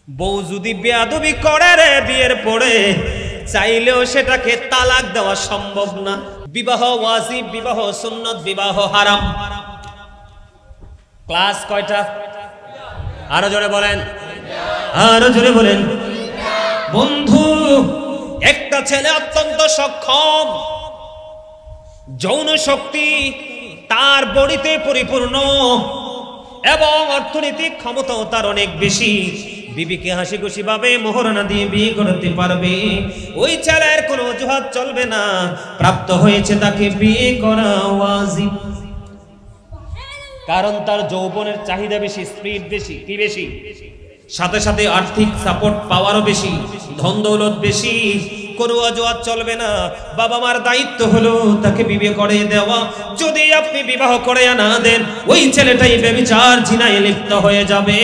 বউ যদি বেয়াদবি করে রে বিয়ের পরে, চাইলেও সেটাকে তালাক দেওয়া সম্ভব না। বিবাহ ওয়াজিব, বিবাহ সুন্নত, বিবাহ হারাম। ক্লাস কয়টা? আরো জোরে বলেন, আরো জোরে বলেন। বন্ধু, একটা ছেলে অত্যন্ত সক্ষম, যৌন শক্তি তার বডিতে পরিপূর্ণ এবং অর্থনৈতিক ক্ষমতাও তার অনেক বেশি। বিবিকে হাসি খুশি ভাবে মোহরানা দিয়ে বিয়ে করতে পারবে। ওই ছেলের কোনো অজুহাত চলবে না, প্রাপ্ত হয়েছে তাকে বিয়ে করা ওয়াজিব। কারণ তার যৌবনের চাহিদা বেশি, স্পিড বেশি, কি বেশি, সাথে সাথে আর্থিক সাপোর্ট পাওয়ারও বেশি, ধন দৌলত বেশি। কোনো অজুহাত চলবে না। বাবা মার দায়িত্ব হলো তাকে বিবাহ করে দেওয়া। যদি আপনি বিবাহ করে না দেন, ওই ছেলেটাই ব্যভিচার জিনায় লিপ্ত হয়ে যাবে।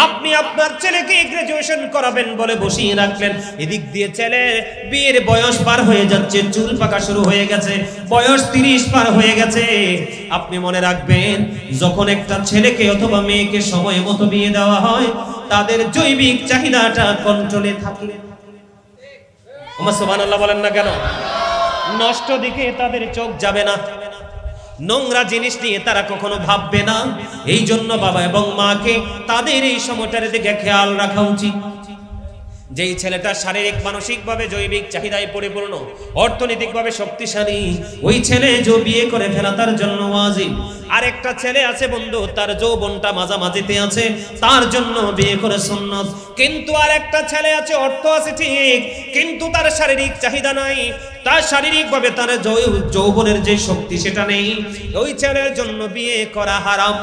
আপনি আপনার ছেলেকে গ্রাজুয়েশন করাবেন বলে বসিয়ে রাখলেন, এদিক দিয়ে ছেলে বিয়ের বয়স পার হয়ে যাচ্ছে, চুল পাকা শুরু হয়ে গেছে, বয়স 30 পার হয়ে গেছে। আপনি মনে রাখবেন, যখন একটা ছেলেকে অথবা মেয়েকে সময় মতো বিয়ে দেওয়া হয়, তাদের জৈবিক চাহিদাটা কন্ট্রোলে থাকে। সুবহানাল্লাহ বলেন না কেন? নষ্ট দিকে তাদের চোখ যাবে না, নোংরা জিনিস নিয়ে তারা কখনো ভাববে না। এই জন্য বাবা এবং মাকে তাদের এই সময়টার দিকে খেয়াল রাখা উচিত। যেই ছেলেটা শারীরিক মানসিকভাবে জৈবিক চাহিদায় পরিপূর্ণ, অর্থনৈতিকভাবে শক্তিশালী, ওই ছেলে যে বিয়ে করে ফেলা তার জন্য ওয়াজিব। আরেকটা ছেলে আছে বন্ধু, তার যৌবনটা মাঝামাঝিতে আছে, তার জন্য বিয়ে করে সুন্নত। কিন্তু আরেকটা ছেলে আছে, অর্থ আছে ঠিক, কিন্তু তার শারীরিক চাহিদা নাই, তার শারীরিকভাবে তার যৌবনের যে শক্তি সেটা নেই, ওই ছেলের জন্য বিয়ে করা হারাম।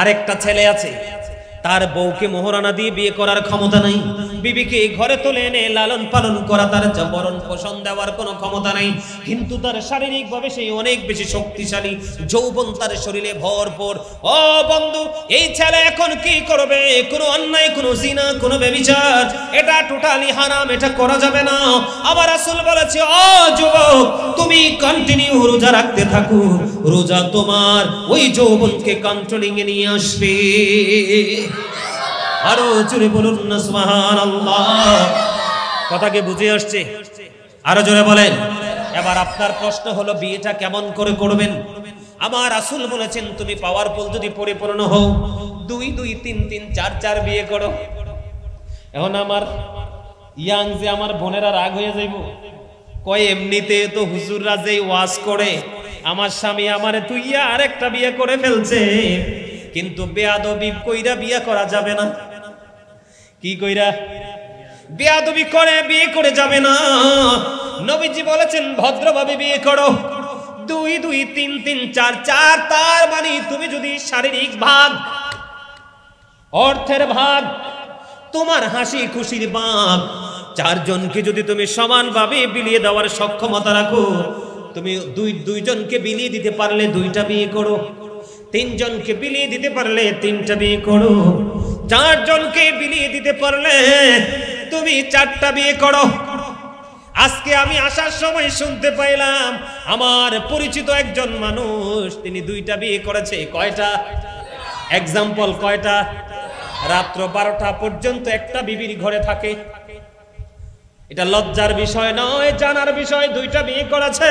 আরেকটা ছেলে আছে, তার বউকে মোহরানা দিয়ে বিয়ে করার ক্ষমতা নাই, বিবিকে ঘরে তুলে এনে লালন পালন করা, তার ভরণ পোষণ দেওয়ার কোনো ক্ষমতা নাই, কিন্তু তার শারীরিক ভাবে সেই অনেক বেশি শক্তিশালী, যৌবন তার শরীরে ভরপুর। ও বন্ধু, এই ছেলে এখন কি করবে? কোনো অন্যায়, কোনো জিনা, কোনো ব্যভিচার, এটা টোটালি হারাম, এটা করা যাবে না। আবার রাসূল বলেছে, ও যুবক, তুমি কন্টিনিউ রোজা রাখতে থাকো, রোজা তোমার ওই যৌবনকে কন্ট্রোলিং এ নিয়ে আসবে। আরো জোরে বলুন না সুবহানাল্লাহ। কথাকে বুঝে আসছে? আরো জোরে বলেন। এবার আপনার প্রশ্ন হলো, বিয়েটা কেমন করে করবেন? আমার রাসূল বলেছেন, তুমি পাওয়ারফুল যদি পরিপূর্ণ হও, 2 2 3 3 4 4 বিয়ে করো। এখন আমার ইয়াং যে আমার বোনেরা রাগ হয়ে যাইব, কয় এমনিতে তো হুজুররা যে ওয়াজ করে, আমার স্বামী আমারে তুইয়া আরেকটা বিয়ে করে ফেলছে, কিন্তু বেয়াদবি কইরা বিয়ে করা যাবে না। কি কইরা? বেয়াদবি করে বিয়ে করে যাবে না। নবীজি বলেছেন, ভদ্রভাবে বিয়ে করো। 2 2 3 3 4 4, তার মানে তুমি যদি শারীরিক ভাগ, অর্থের ভাগ, তোমার হাসি খুশির ভাগ, 4 জনকে যদি তুমি সমানভাবে বিলিয়ে দেওয়ার সক্ষমতা রাখো, তুমি দুইজনকে বিলিয়ে দিতে পারলে 2টা বিয়ে করো, 3 জনকে বিলিয়ে দিতে পারলে 3টা বিয়ে করো, 4 জনকে বিলিয়ে দিতে পারলে তুমি 4টা বিয়ে করো। আজকে আমি আসার সময় শুনতে পাইলাম, আমার পরিচিত একজন মানুষ, তিনি 2টা বিয়ে করেছে। কয়টা? এক্সাম্পল কয়টা? রাত্র 12টা পর্যন্ত একটা বিবির ঘরে থাকে। এটা লজ্জার বিষয় নয়, জানার বিষয়। 2টা বিয়ে করেছে,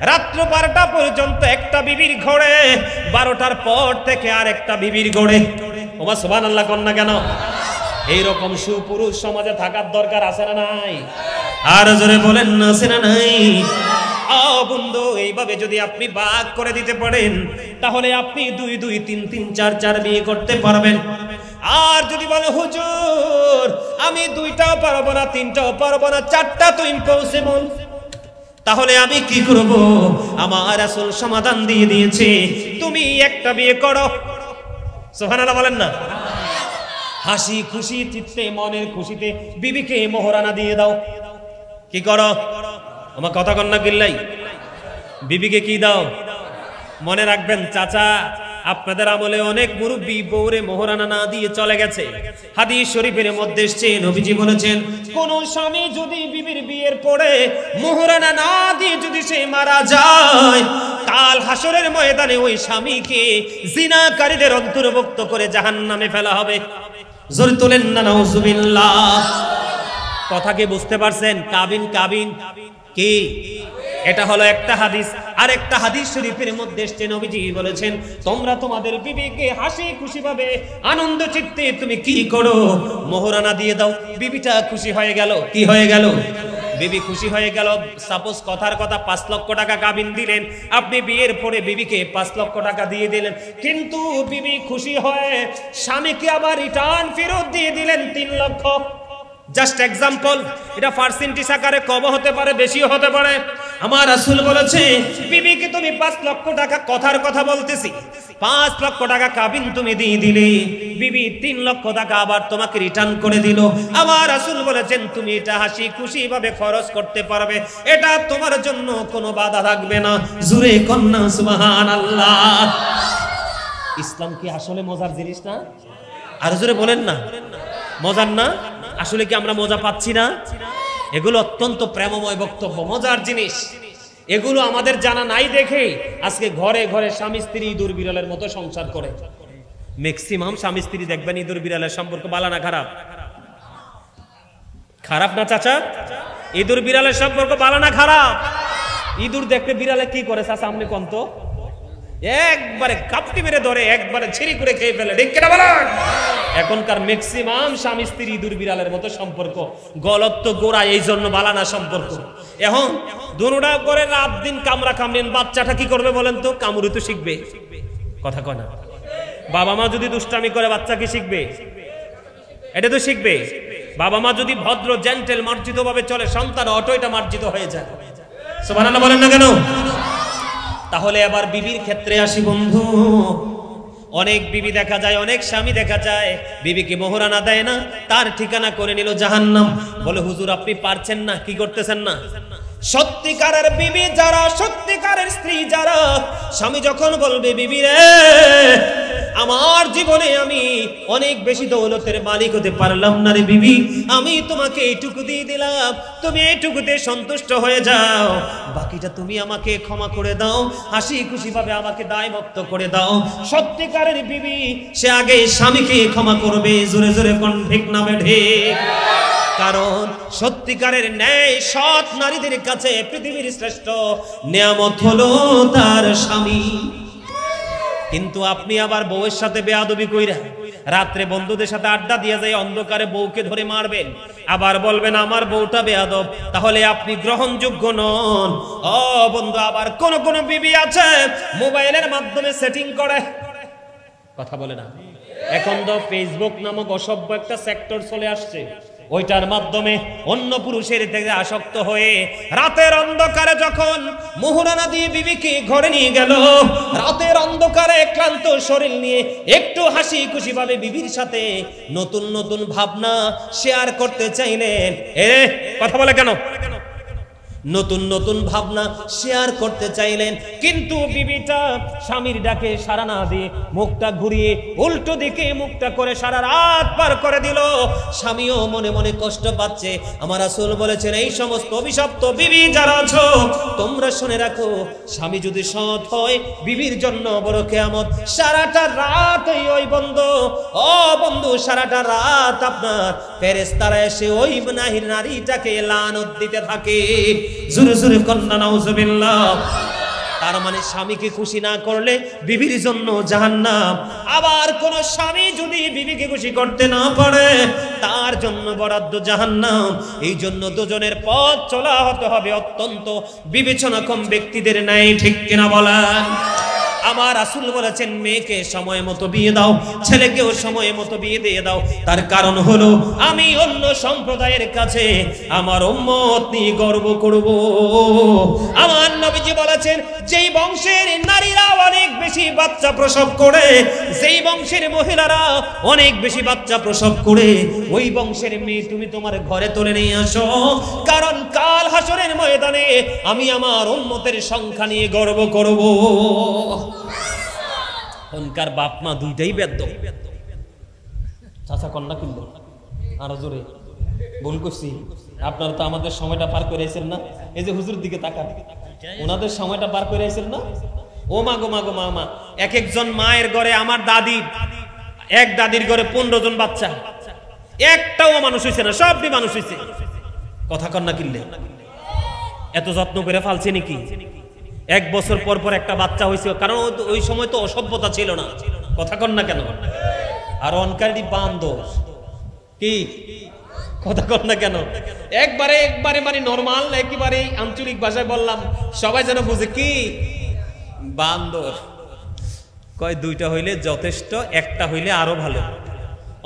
রাত্র 12টা পর্যন্ত একটা বিবির ঘরে, 12টার পর থেকে আর একটা বিবির ঘরে। ওমা সুবহানাল্লাহ কোন না কেন? এইরকম সুপুরুষ সমাজে থাকার দরকার আছে না নাই? আর জোরে বলেন না, আছে না নাই? বন্ধু, এইভাবে যদি আপনি ভাগ করে দিতে পারেন, তাহলে আপনি 2 2 3 3 4 4 বিয়ে করতে পারবেন। আর যদি বলে, হুজুর আমি 2টাও পারবো না, 3টাও পারবো না, 4টা তো ইম্পসিবল, তাহলে আমি কি করব? আমার রাসূল সমাধান দিয়ে দিয়েছে, তুমি একটা বিয়ে করো। সুবহানাল্লাহ বলেন না? হাসি খুশি চিত্তে, মনের খুশিতে বিবিকে মোহরানা দিয়ে দাও। কি করো? আমার কথা কন না গিল্লাই, বিবিকে কি দাও? মনে রাখবেন চাচা, আপনাদের আমলে অনেক মুরব্বী বউরে মোহরানা না দিয়ে চলে গেছে। হাদিস শরীফের মধ্যে এসেছে, নবীজি বলেছেন, কোন স্বামী যদি বিবির বিয়ের পরে মোহরানা না দিয়ে যদি সে মারা যায়, কাল হাসরের ময়দানে ওই স্বামীকে জিনাকারীদের অন্তর্ভুক্ত করে জাহান্নামে ফেলা হবে। জোরে তোলেন না নাউজুবিল্লাহ। কথা কি বুঝতে পারছেন? কাবিন কাবিন কি? এটা হলো একটা হাদিস। আর একটা হাদিস শরীফের মধ্যে এসেছে, নবীজি বলেছেন, তোমরা তোমাদের বিবিকে হাসি খুশি ভাবে আনন্দ চিত্তে তুমি কি করো? মোহরানা দিয়ে দাও। বিবিটা খুশি হয়ে গেল। কি হয়ে গেল? বিবি খুশি হয়ে গেল। সাপোজ কথার কথা 5 লক্ষ টাকা কাবিন দিলেন, আপনি বিয়ের পরে বিবিকে 5 লক্ষ টাকা দিয়ে দিলেন, কিন্তু বিবি খুশি হয়ে স্বামীকে আবার রিটার্ন ফেরত দিয়ে দিলেন 3 লক্ষ। জাস্ট এক্সাম্পল, এটা পার্সেন্টেজ আকারে কম হতে পারে, বেশিও হতে পারে। আমার রাসূল বলেছে, বিবিকে তুমি 5 লক্ষ টাকা, কথার কথা বলতেছি, 5 লক্ষ টাকা কাবিন তুমি দিয়ে দিলে, বিবি 3 লক্ষ টাকা আবার তোমাকে রিটার্ন করে দিল। আমার রাসূল বলেছেন, তুমি এটা হাসি খুশি ভাবে খরচ করতে পারবে, এটা তোমার জন্য কোনো বাধা থাকবে না। জোরে কন্যা সুবহানাল্লাহ। ইসলাম কি আসলে মজার জিনিস না? আর জোরে বলেন না, মজার না? আসলে কি আমরা মজা পাচ্ছি না? এগুলো অত্যন্ত প্রেমময় বক্তব্য, মজার জিনিস। এগুলো আমাদের জানা নাই দেখে আজকে ঘরে ঘরে স্বামী স্ত্রী ইঁদুর বিড়ালের মতো সংসার করে। ম্যাক্সিমাম স্বামী স্ত্রী দেখবেন ইঁদুর বিড়ালের সম্পর্ক ভালো না খারাপ? খারাপ না চাচা? ইঁদুর বিড়ালের সম্পর্ক ভালো না খারাপ? ইঁদুর দেখলে বিড়ালে কি করে চাচা আপনি কোন তো? একবারে কাপটি মেরে ধরে, একবারে ছিঁড়ি করে খেয়ে ফেলে। ঠিক কিনা বলেন? এখনকার ম্যাক্সিমাম স্বামী স্ত্রী ইঁদুর বিড়ালের মতো সম্পর্ক। গলত তো গোড়া, এই জন্য বালানা সম্পর্ক। এখন দুটা করে রাত দিন কামড়া কামড়েন, বাচ্চাটা কি করবে বলেন তো? কামড়ে তো শিখবে। কথা কয় না? বাবা মা যদি দুষ্টামি করে, বাচ্চা কি শিখবে? এটা তো শিখবে। বাবা মা যদি ভদ্র জেন্টেল মার্জিত ভাবে চলে, সন্তান অটোটা মার্জিত হয়ে যায়। সুবহানাল্লাহ বলেন না কেন? তাহলে আবার বিবির ক্ষেত্রে আসি বন্ধু। অনেক বিবি দেখা যায়, অনেক স্বামী দেখা যায়, বিবিকে মোহরানা দেয় না, তার ঠিকানা করে নিল জাহান্নাম। বলে হুজুর আপনি পারছেন না, কি করতেছেন না? সত্যিকারের বিবি যারা, সত্যিকারের স্ত্রী যারা, স্বামী যখন বলবে, বিবি রে আমার জীবনে আমি অনেক বেশি দৌলতের মালিক হতে পারলাম না রে বিবি, আমি তোমাকে এইটুকু দিয়ে দিলাম, তুমি এইটুকুতে সন্তুষ্ট হয়ে যাও, বাকিটা তুমি আমাকে ক্ষমা করে দাও, হাসি খুশি ভাবে আমাকে দায়মুক্ত করে দাও। সত্যিকারের বিবি সে আগে স্বামীকে ক্ষমা করবে। জোরে জোরে কোন ঠিক না ঠিক? কারণ সত্যিকারের ন্যায় সৎ নারীদের কাছে পৃথিবীর শ্রেষ্ঠ নিয়ামত হলো তার স্বামী। কিন্তু আপনি আবার বউয়ের সাথে বেয়াদবি কইরা রাত্রে বন্ধুদের সাথে আড্ডা দিয়ে যায়, অন্ধকারে বউকে ধরে মারবেন, আবার বলবেন আমার বউটা বেয়াদব, তাহলে আপনি গ্রহণযোগ্য নন। ও বন্ধু, আবার কোন কোন বিবি আছে মোবাইলের মাধ্যমে সেটিং করে, কথা বলে না? এখন তো ফেসবুক নামক অসভ্য একটা সেক্টর চলে আসছে, ওইটার মাধ্যমে অন্য পুরুষের থেকে আসক্ত হয়ে রাতের অন্ধকারে যখন মোহরানা দিয়ে বিবিকে ঘরে নিয়ে গেল, রাতের অন্ধকারে ক্লান্ত শরীর নিয়ে একটু হাসি খুশি ভাবে বিবির সাথে নতুন নতুন ভাবনা শেয়ার করতে চাইলেন। কথা বলে কেন? নতুন নতুন ভাবনা শেয়ার করতে চাইলেন, কিন্তু বিবিটা স্বামীর ডাকে সাড়া না দিয়ে মুখটা ঘুরিয়ে উল্টো দিকে মুখটা করে সারা রাত পার করে দিল। স্বামীও মনে মনে কষ্ট পাচ্ছে। আমার রাসূল বলেছেন, এই সমস্ত অভিশপ্ত বিবি যারা আছো তোমরা শুনে রাখো, স্বামী যদি সৎ হয় বিবির জন্য বড় কিয়ামত। সারাটা রাত ওই বন্ধু, ও বন্ধু, সারাটা রাত আপনার ফেরেশতারা এসে ওই নারীটাকে লানত দিতে থাকে। জোরে জোরে কন্যা নাউজুবিল্লাহ। তার মানে স্বামীকে খুশি না করলে বিবির জন্য জাহান্নাম। আবার কোন স্বামী যদি বিবিকে খুশি করতে না পারে তার জন্য বরাদ্দ জাহান্নাম। এই জন্য দুজনের পথ চলা হতে হবে অত্যন্ত বিবেচনাক্ষম ব্যক্তিদের ন্যায়। ঠিক কিনা বলেন? আমার রাসূল বলেছেন, মেয়েকে সময় মতো বিয়ে দাও, ছেলেকেও সময় মতো বিয়ে দিয়ে দাও। তার কারণ হলো আমি অন্য সম্প্রদায়ের কাছে আমার উম্মত নিয়ে গর্ব করব। আমার নবীজি বলেছেন, যেই বংশের নারীরা অনেক বেশি বাচ্চা প্রসব করে, যেই বংশের মহিলারা অনেক বেশি বাচ্চা প্রসব করে, ওই বংশের মেয়ে তুমি তোমার ঘরে তুলে নিয়ে আসো, কারণ কাল হাসরের ময়দানে আমি আমার উম্মতের সংখ্যা নিয়ে গর্ব করব। ওনকার বাপ মা দুইটাই বেদ্যপ। চাচা কন্যা কিনবো আরো জোরে ভুল করছি। আপনারা তো আমাদের সময়টা পার করে আইছেন না? এই যে হুজুর দিকে তাকান, ওনাদের সময়টা পার করে আইছেন না? ও মা গো মা গো মা, এক একজন মায়ের ঘরে, আমার দাদি এক দাদির ঘরে 15 জন বাচ্চা, একটাও মানুষ হইছে না, সবই মানুষ হইছে। কথা কন না কিনলে এত যত্ন করে ফালছে নাকি? 1 বছর পর পর একটা বাচ্চা হয়েছে, কারণ ওই সময় তো অসভ্যতা ছিল না। কথা কন না কেন? আর অনকারী বান্দর কি, কথা কন না কেন? একবারে মানে নরমাল, একেবারে আঞ্চলিক ভাষায় বললাম সবাই যেন বুঝে, কি বান্দর। কয় 2টা হইলে যথেষ্ট, একটা হইলে আরো ভালো।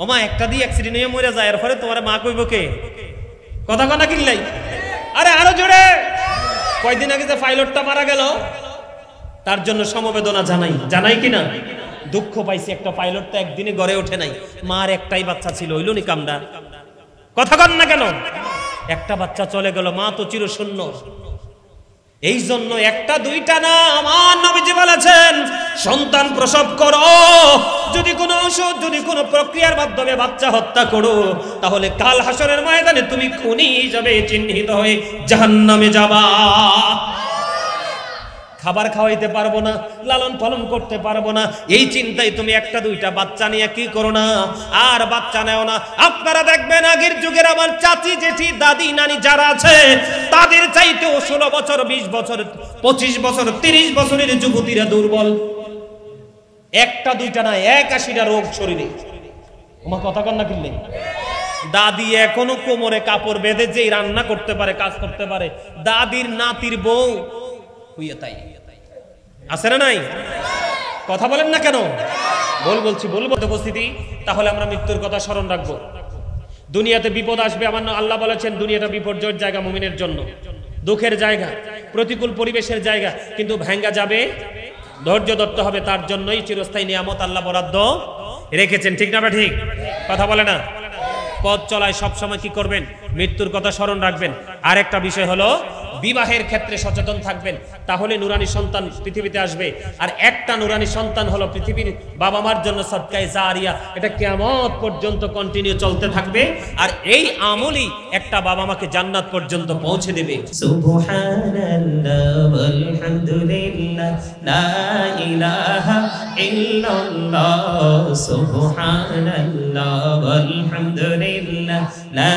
ওমা একটা দিয়ে অ্যাক্সিডেন্ট হয়ে মরে যায়, এর ফলে তোমার মা কইব কে? কথা কন না কিনলাই? আরে আরো জোরে। কয়দিন আগে যে পাইলটটা মারা গেল, তার জন্য সমবেদনা জানাই কিনা? দুঃখ পাইছি, একটা পাইলট তো একদিনে গড়ে ওঠে নাই। মার একটাই বাচ্চা ছিল, হইল নি কামডা? কথা কন না কেন? একটা বাচ্চা চলে গেল, মা তো চিরশূন্য। এই জন্য একটা 2টা না, আমার নবীজি বলেছেন সন্তান প্রসব করো, যদি কোনো ওষুধ, যদি কোনো প্রক্রিয়ার মাধ্যমে বাচ্চা হত্যা করো, তাহলে কাল হাসরের ময়দানে তুমি খুনি হিসাবে চিহ্নিত হয়ে জাহান্নামে যাবা। খাবার খাওয়াইতে পারবো না, লালন পালন করতে পারবো না, এই চিন্তায় তুমি একটা 2টা বাচ্চা নিয়ে কি করো না, আর বাচ্চা নেও না। আপনারা দেখবেন আগের যুগের আমার চাচি, জেঠি, দাদি, নানি যারা আছে, তাদের চাইতেও 16 বছর, 20 বছর, 25 বছর, 30 বছরের যুবতীরা দুর্বল। একটা 2টা না, 81টা রোগ শরীরে। আমার কথা কন না কিনলে? দাদি এখনো কোমরে কাপড় বেঁধে যেই রান্না করতে পারে, কাজ করতে পারে, দাদির নাতির বউ হইয়া তাই আছে না নাই? কথা বলেন না কেন? বলবো তো উপস্থিতি। তাহলে আমরা মৃত্যুর কথা স্মরণ রাখবো। দুনিয়াতে বিপদ আসবে, আমার আল্লাহ বলেছেন দুনিয়াটা বিপর্যয়ের জায়গা, মুমিনের জন্য দুঃখের জায়গা, প্রতিকূল পরিবেশের জায়গা, কিন্তু ভাঙ্গা যাবে, ধৈর্য ধরতে হবে। তার জন্যই চিরস্থায়ী নিয়ামত আল্লাহ বরাদ্দ রেখেছেন। ঠিক না? ঠিক কথা বলে না? পথ চলায় সবসময় কি করবেন? মৃত্যুর কথা স্মরণ রাখবেন। আর একটা বিষয় হলো, বিবাহের ক্ষেত্রে সচেতন থাকবেন, তাহলে নুরানি সন্তান পৃথিবীতে আসবে। আর একটা নুরানি সন্তান হলো পৃথিবীর বাবা মার জন্য সদকায়ে জারিয়া, এটা কিয়ামত পর্যন্ত কন্টিনিউ চলতে থাকবে। আর এই আমলই একটা বাবা মাকে জান্নাত পর্যন্ত পৌঁছে দেবে। সুবহানাল্লাহ ওয়ালহামদুলিল্লাহ লা ইলাহা ইল্লাল্লাহ, সুবহানাল্লাহ ওয়ালহামদুলিল্লাহ লা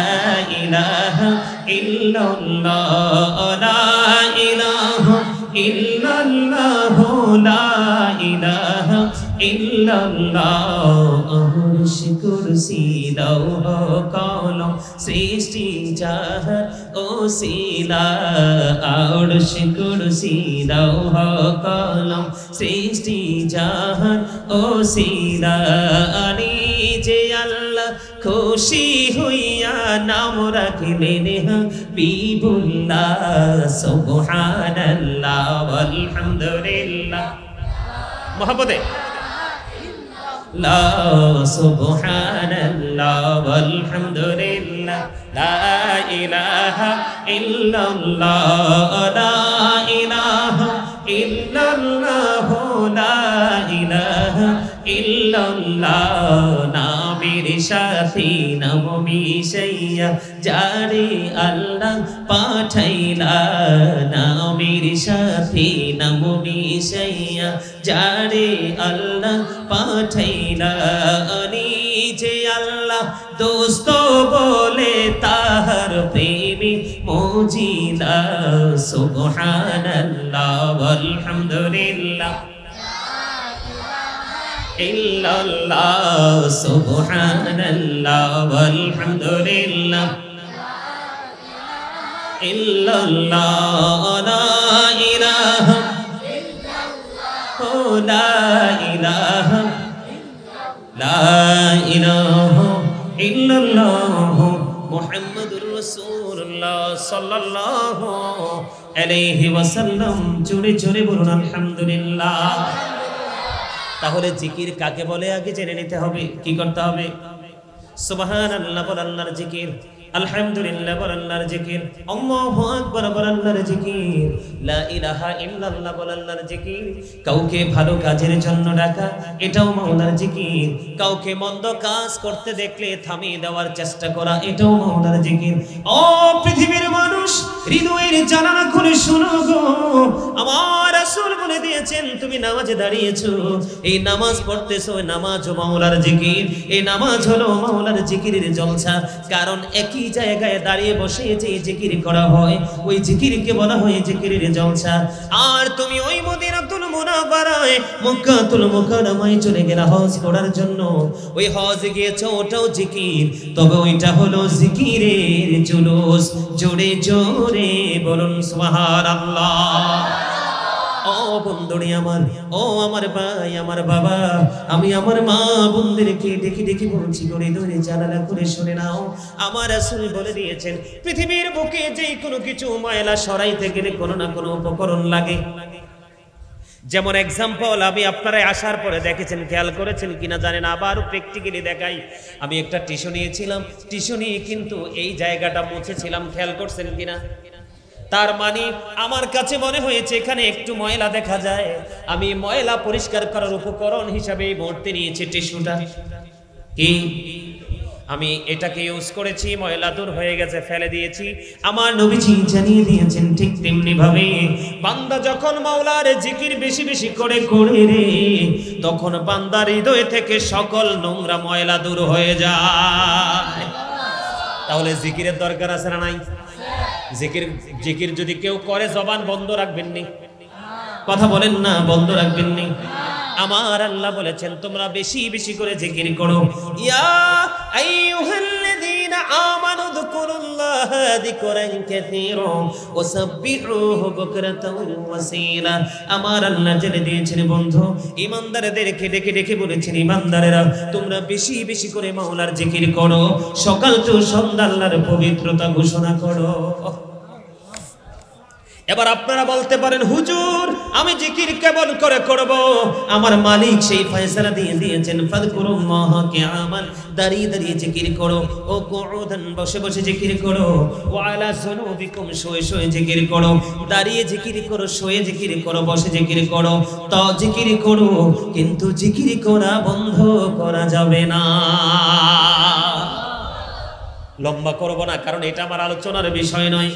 ইলাহা ইল্লাল্লাহ, লা ইলাহা ইল্লাল্লাহ, লা ইলাহা ইল্লাল্লাহ। আরশ কুরসি লৌহ কলম সৃষ্টি যাহার ওসিলা, আরশ কুরসি লৌহ কলম সৃষ্টি যাহার ওসিলা। যে আল্লাহ খুশি হইয়া নাম রাখিলেন হাবিবুল্লাহ, সুবহানাল্লাহ ওয়ালহামদুলিল্লাহ। মহব্বতে লা সুবহানাল্লাহ ওয়ালহামদুলিল্লাহ লা ইলাহা ইল্লাল্লাহ, লা ইলাহা ইল্লাল্লাহ, লা ইলাহা ইল্লাল্লাহ। নামের সাথী নাম মিশাইয়া যারে আল্লাহ পাঠাইলা, নামের সাথী নাম মিশাইয়া যারে আল্লাহ পাঠাইলা। যে আল্লাহ দোস্ত বলে তাহার প্রেমে মজিলা, সুবহানাল্লাহ ওয়ালহামদুলিল্লাহ ইল্লাল্লাহ, সুবহানাল্লাহ ওয়ালহামদুলিল্লাহ ইল্লাল্লাহ, লা ইলাহা ইল্লাল্লাহ, লা ইলাহা ইল্লাল্লাহ, মুহাম্মাদুর রাসূলুল্লাহ সাল্লাল্লাহু আলাইহি ওয়াসাল্লাম। জোরে জোরে বলুন আলহামদুলিল্লাহ। তাহলে জিকির কাকে বলে আগে জেনে নিতে হবে। কি করতে হবে? সুবহানাল্লাহ বল, আল্লাহর জিকির। আলহামদুলিল্লাহ বল আল্লাহর জিকির, আল্লাহু আকবার বল আল্লাহর জিকির, লা ইলাহা ইল্লাল্লাহ বল আল্লাহর জিকির। কাউকে ভালো কাজের জন্য ডাকা, এটাও মাওলার জিকির। কাউকে মন্দ কাজ করতে দেখলে থামিয়ে দেওয়ার চেষ্টা করা, এটাও মাওলার জিকির। ও পৃথিবীর মানুষ, হৃদয়ের জানালা খুলে শোনো গো, আমার রাসূল বলে দিয়েছেন তুমি নামাজে দাঁড়িয়েছো, এই নামাজ পড়তেছো, নামাজও মাওলার জিকির। এই নামাজ হলো মাওলার জিকিরের জলসা। কারণ একই জায়গায় দাঁড়িয়ে বসে যে জিকির করা হয়, ওই জিকিরকে বলা হয় জিকিরের জলসা। আর তুমি ওই মদিনাতুল মুনাওয়ারায়, মক্কাতুল মুকাররমায় চলে গেলা হজ করার জন্য, ওই হজ গিয়েছো, ওটাও জিকির। তবে ওইটা হলো জিকিরের জুলুস। জোরে জোরে বলুন সুবহানাল্লাহ। ও বন্ধুরে আমার, ও আমার ভাই, আমার বাবা, আমি আমার মা বোনদেরকে ডেকে ডেকে বলছি, করে ধরে জানালা করে শুনে নাও। আমার রাসূল বলে দিয়েছেন পৃথিবীর বুকে যেই কোনো কিছু ময়লা সরাইতে গেলে কোনো না কোনো উপকরণ লাগে। যেমন এক্সাম্পল আমি আপনারা আসার পরে দেখেছেন, খেয়াল করেছেন কিনা জানেন, আবারও প্র্যাকটিক্যালি দেখাই। আমি একটা টিস্যু নিয়েছিলাম, টিস্যু নিয়ে কিন্তু এই জায়গাটা মুছেছিলাম, খেয়াল করছেন কিনা? তার মানে আমার কাছে মনে হয়েছে এখানে একটু ময়লা দেখা যায়, আমি ময়লা পরিষ্কার করার উপকরণ হিসাবে এই মুহূর্তে নিয়েছি টিস্যুটা। কি আমি এটাকে ইউজ করেছি, ময়লা দূর হয়ে গেছে, ফেলে দিয়েছি। আমার নবীজি জানিয়ে দিয়েছেন ঠিক তেমনি ভাবে বান্দা যখন মাওলার জিকির বেশি বেশি করে করে রে, তখন বান্দার হৃদয় থেকে সকল নোংরা ময়লা দূর হয়ে যায়। তাহলে জিকিরের দরকার আছে না নাই? জিকির যদি কেউ করে জবান বন্ধ রাখবেন নি, কথা বলেন না, বন্ধ রাখবেন নি। আমার আল্লাহ বলেছেন তোমরা বেশি বেশি করে জিকির করো। ইয়া আইয়ুহাল্লাযীনা আমানু যকুরুল্লাহা যিকরান কাসীরা ওয়াসাব্বিহুহু বুকরাতাও ওয়াসীলা। আমার আল্লাহ জেনে দিয়েছেন বন্ধু, ঈমানদারদেরকে ডেকে ডেকে বলেছেন, ঈমানদারেরা তোমরা বেশি বেশি করে মাওলার জিকির করো, সকাল টু সন্ধ্যা আল্লাহর পবিত্রতা ঘোষণা করো। এবার আপনারা বলতে পারেন, হুজুর আমি জিকির কেমন করে করব? আমার মালিক সেই ফয়সালা দিয়ে দিয়েছেন, ফাযকুরুল্লাহ কিয়ামান, দাঁড়িয়ে দাঁড়িয়ে জিকির করো, ও কুউদান, বসে বসে জিকির করো, ওয়া আলা যুনুবিকুম, শুয়ে শুয়ে জিকির করো, দাঁড়িয়ে জিকির করো, শুয়ে জিকির করো, বসে জিকির করো, তাও জিকির করো, কিন্তু জিকির করা বন্ধ করা যাবে না। লম্বা করব না, কারণ এটা আমার আলোচনার বিষয় নয়।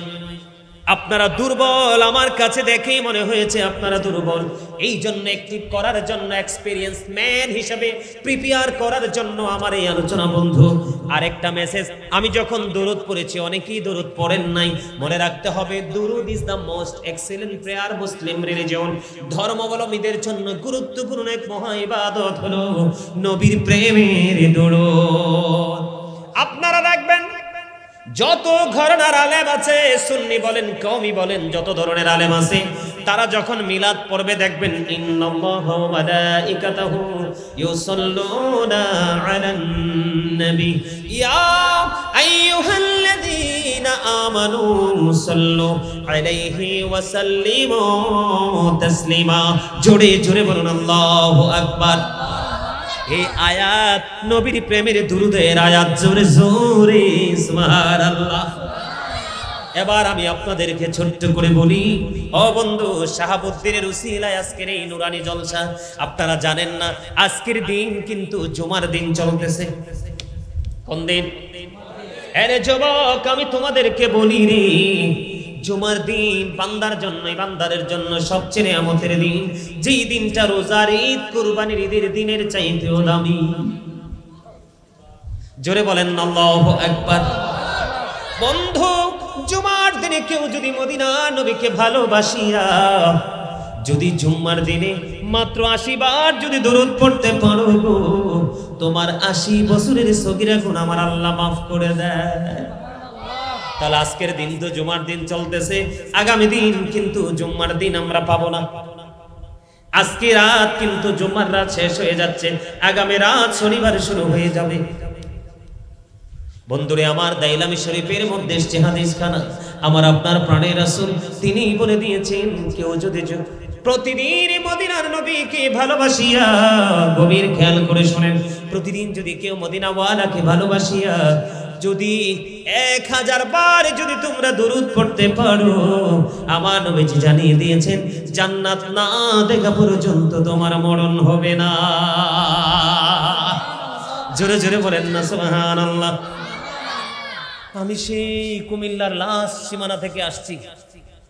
আপনারা দুর্বল, আমার কাছে দেখেই মনে হয়েছে আপনারা দুর্বল। এই জন্য অ্যাক্টিভ করার জন্য, এক্সপেরিয়েন্স ম্যান হিসেবে প্রিপেয়ার করার জন্য আমার এই আলোচনা বন্ধু। আরেকটা মেসেজ, আমি যখন দরুদ পড়েছি, অনেকেই দরুদ পড়েন নাই, মনে রাখতে হবে দরুদ is the most excellent prayer Muslim religion. ধর্মাবলম্বীদের জন্য গুরুত্বপূর্ণ এক মহা ইবাদত হলো নবীর প্রেমের দরুদ। আপনারা দেখবেন যত ঘরানার আলেম আছে, সুন্নি বলেন কওমি বলেন, যত ধরনের আলেম আছে, তারা যখন মিলাদ পড়বে দেখবেন ইন্নাল্লাহা ওয়া মালাইকাতাহু ইউসাল্লুনা আলান নবী ইয়া আইয়ুহাল্লাযীনা আমানু সাল্লু আলাইহি ওয়া সাল্লিমু তাসলিমা। জোরে জোরে বলুন আল্লাহু আকবার। এই আয়াত নবীর প্রেমের দুরুদের আয়াত, জোরে জোরে সুবহানাল্লাহ। এবার আমি আপনাদেরকে ছোট্ট করে বলি, ও বন্ধু, শাহাবুদ্দিনের উসিলায় আজকের এই নুরানি জলসা। আপনারা জানেন না আজকের দিন কিন্তু জুমার দিন চলতেছে। কোন দিন? আরে যুবক, আমি তোমাদেরকে বলি রে, জুমার দিন বান্দার জন্য, বান্দারের জন্য সবচেয়ে নিয়ামতের দিন। যেই দিনটা রোজার ঈদ, কুরবানির ঈদের দিনের চাইতেও দামি। জোরে বলেন আল্লাহু আকবার। বন্ধু, জুমার দিনে কেউ যদি মদিনা নবীকে ভালোবাসিয়া যদি জুম্মার দিনে মাত্র 80 বার যদি দরুদ পড়তে পারো, তোমার 80 বছরের সগীরা গুনাহ আমার আল্লাহ মাফ করে দেয়। তাহলে আজকের দিন তো জুমার দিন চলতেছে, আগামী দিন কিন্তু জুম্মার দিন আমরা পাবো না। আজকে রাত কিন্তু জুম্মার রাত শেষ হয়ে যাচ্ছে, আগামী রাত শনিবার শুরু হয়ে যাবে। বন্ধুরে আমার, দাইলামি শরীফের মধ্যে এসেছে হাদিস খানা, আমার আপনার প্রাণের রাসূল তিনি বলে দিয়েছেন, কেউ যদি প্রতিদিন মদিনার নবীকে ভালোবাসিয়া, গভীর খেয়াল করে শুনেন, প্রতিদিন যদি কেউ মদিনাওয়ালাকে ভালোবাসিয়া যদি 1000 বার যদি তোমরা দুরূদ পড়তে পারো, আমার নবীজি জানিয়ে দিয়েছেন জান্নাত না দেখা পর্যন্ত তোমার মরণ হবে না। জোরে জোরে বলেন না সুবহানাল্লাহ। আমি সেই কুমিল্লার লাস্ট সীমানা থেকে আসছি,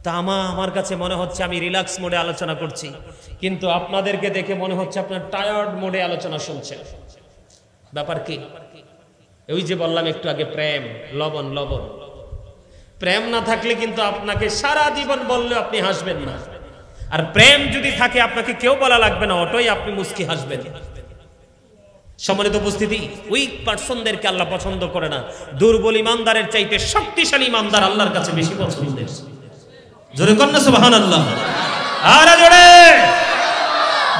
তা আমার কাছে মনে হচ্ছে আমি রিল্যাক্স মোডে আলোচনা করছি, কিন্তু আপনাদেরকে দেখে মনে হচ্ছে আপনার টায়ার্ড মোডে আলোচনা শুনছেন। ব্যাপার কি? ওই যে বললাম একটু আগে, প্রেম লবণ লবণ। প্রেম না থাকলে কিন্তু আপনাকে সারা জীবন বললেও আপনি হাসবেন না, আর প্রেম যদি থাকে আপনাকে কেউ বলা লাগবে না, অটোই আপনি মুস্কি হাসবেন। সম্মানিত উপস্থিতি, উইক পারসনদেরকে আল্লাহ পছন্দ করে না। দুর্বল ইমানদারের চাইতে শক্তিশালী ইমানদার আল্লাহর কাছে বেশি পছন্দের। জোরে কন্যা সুবহানাল্লাহ। আর জোরে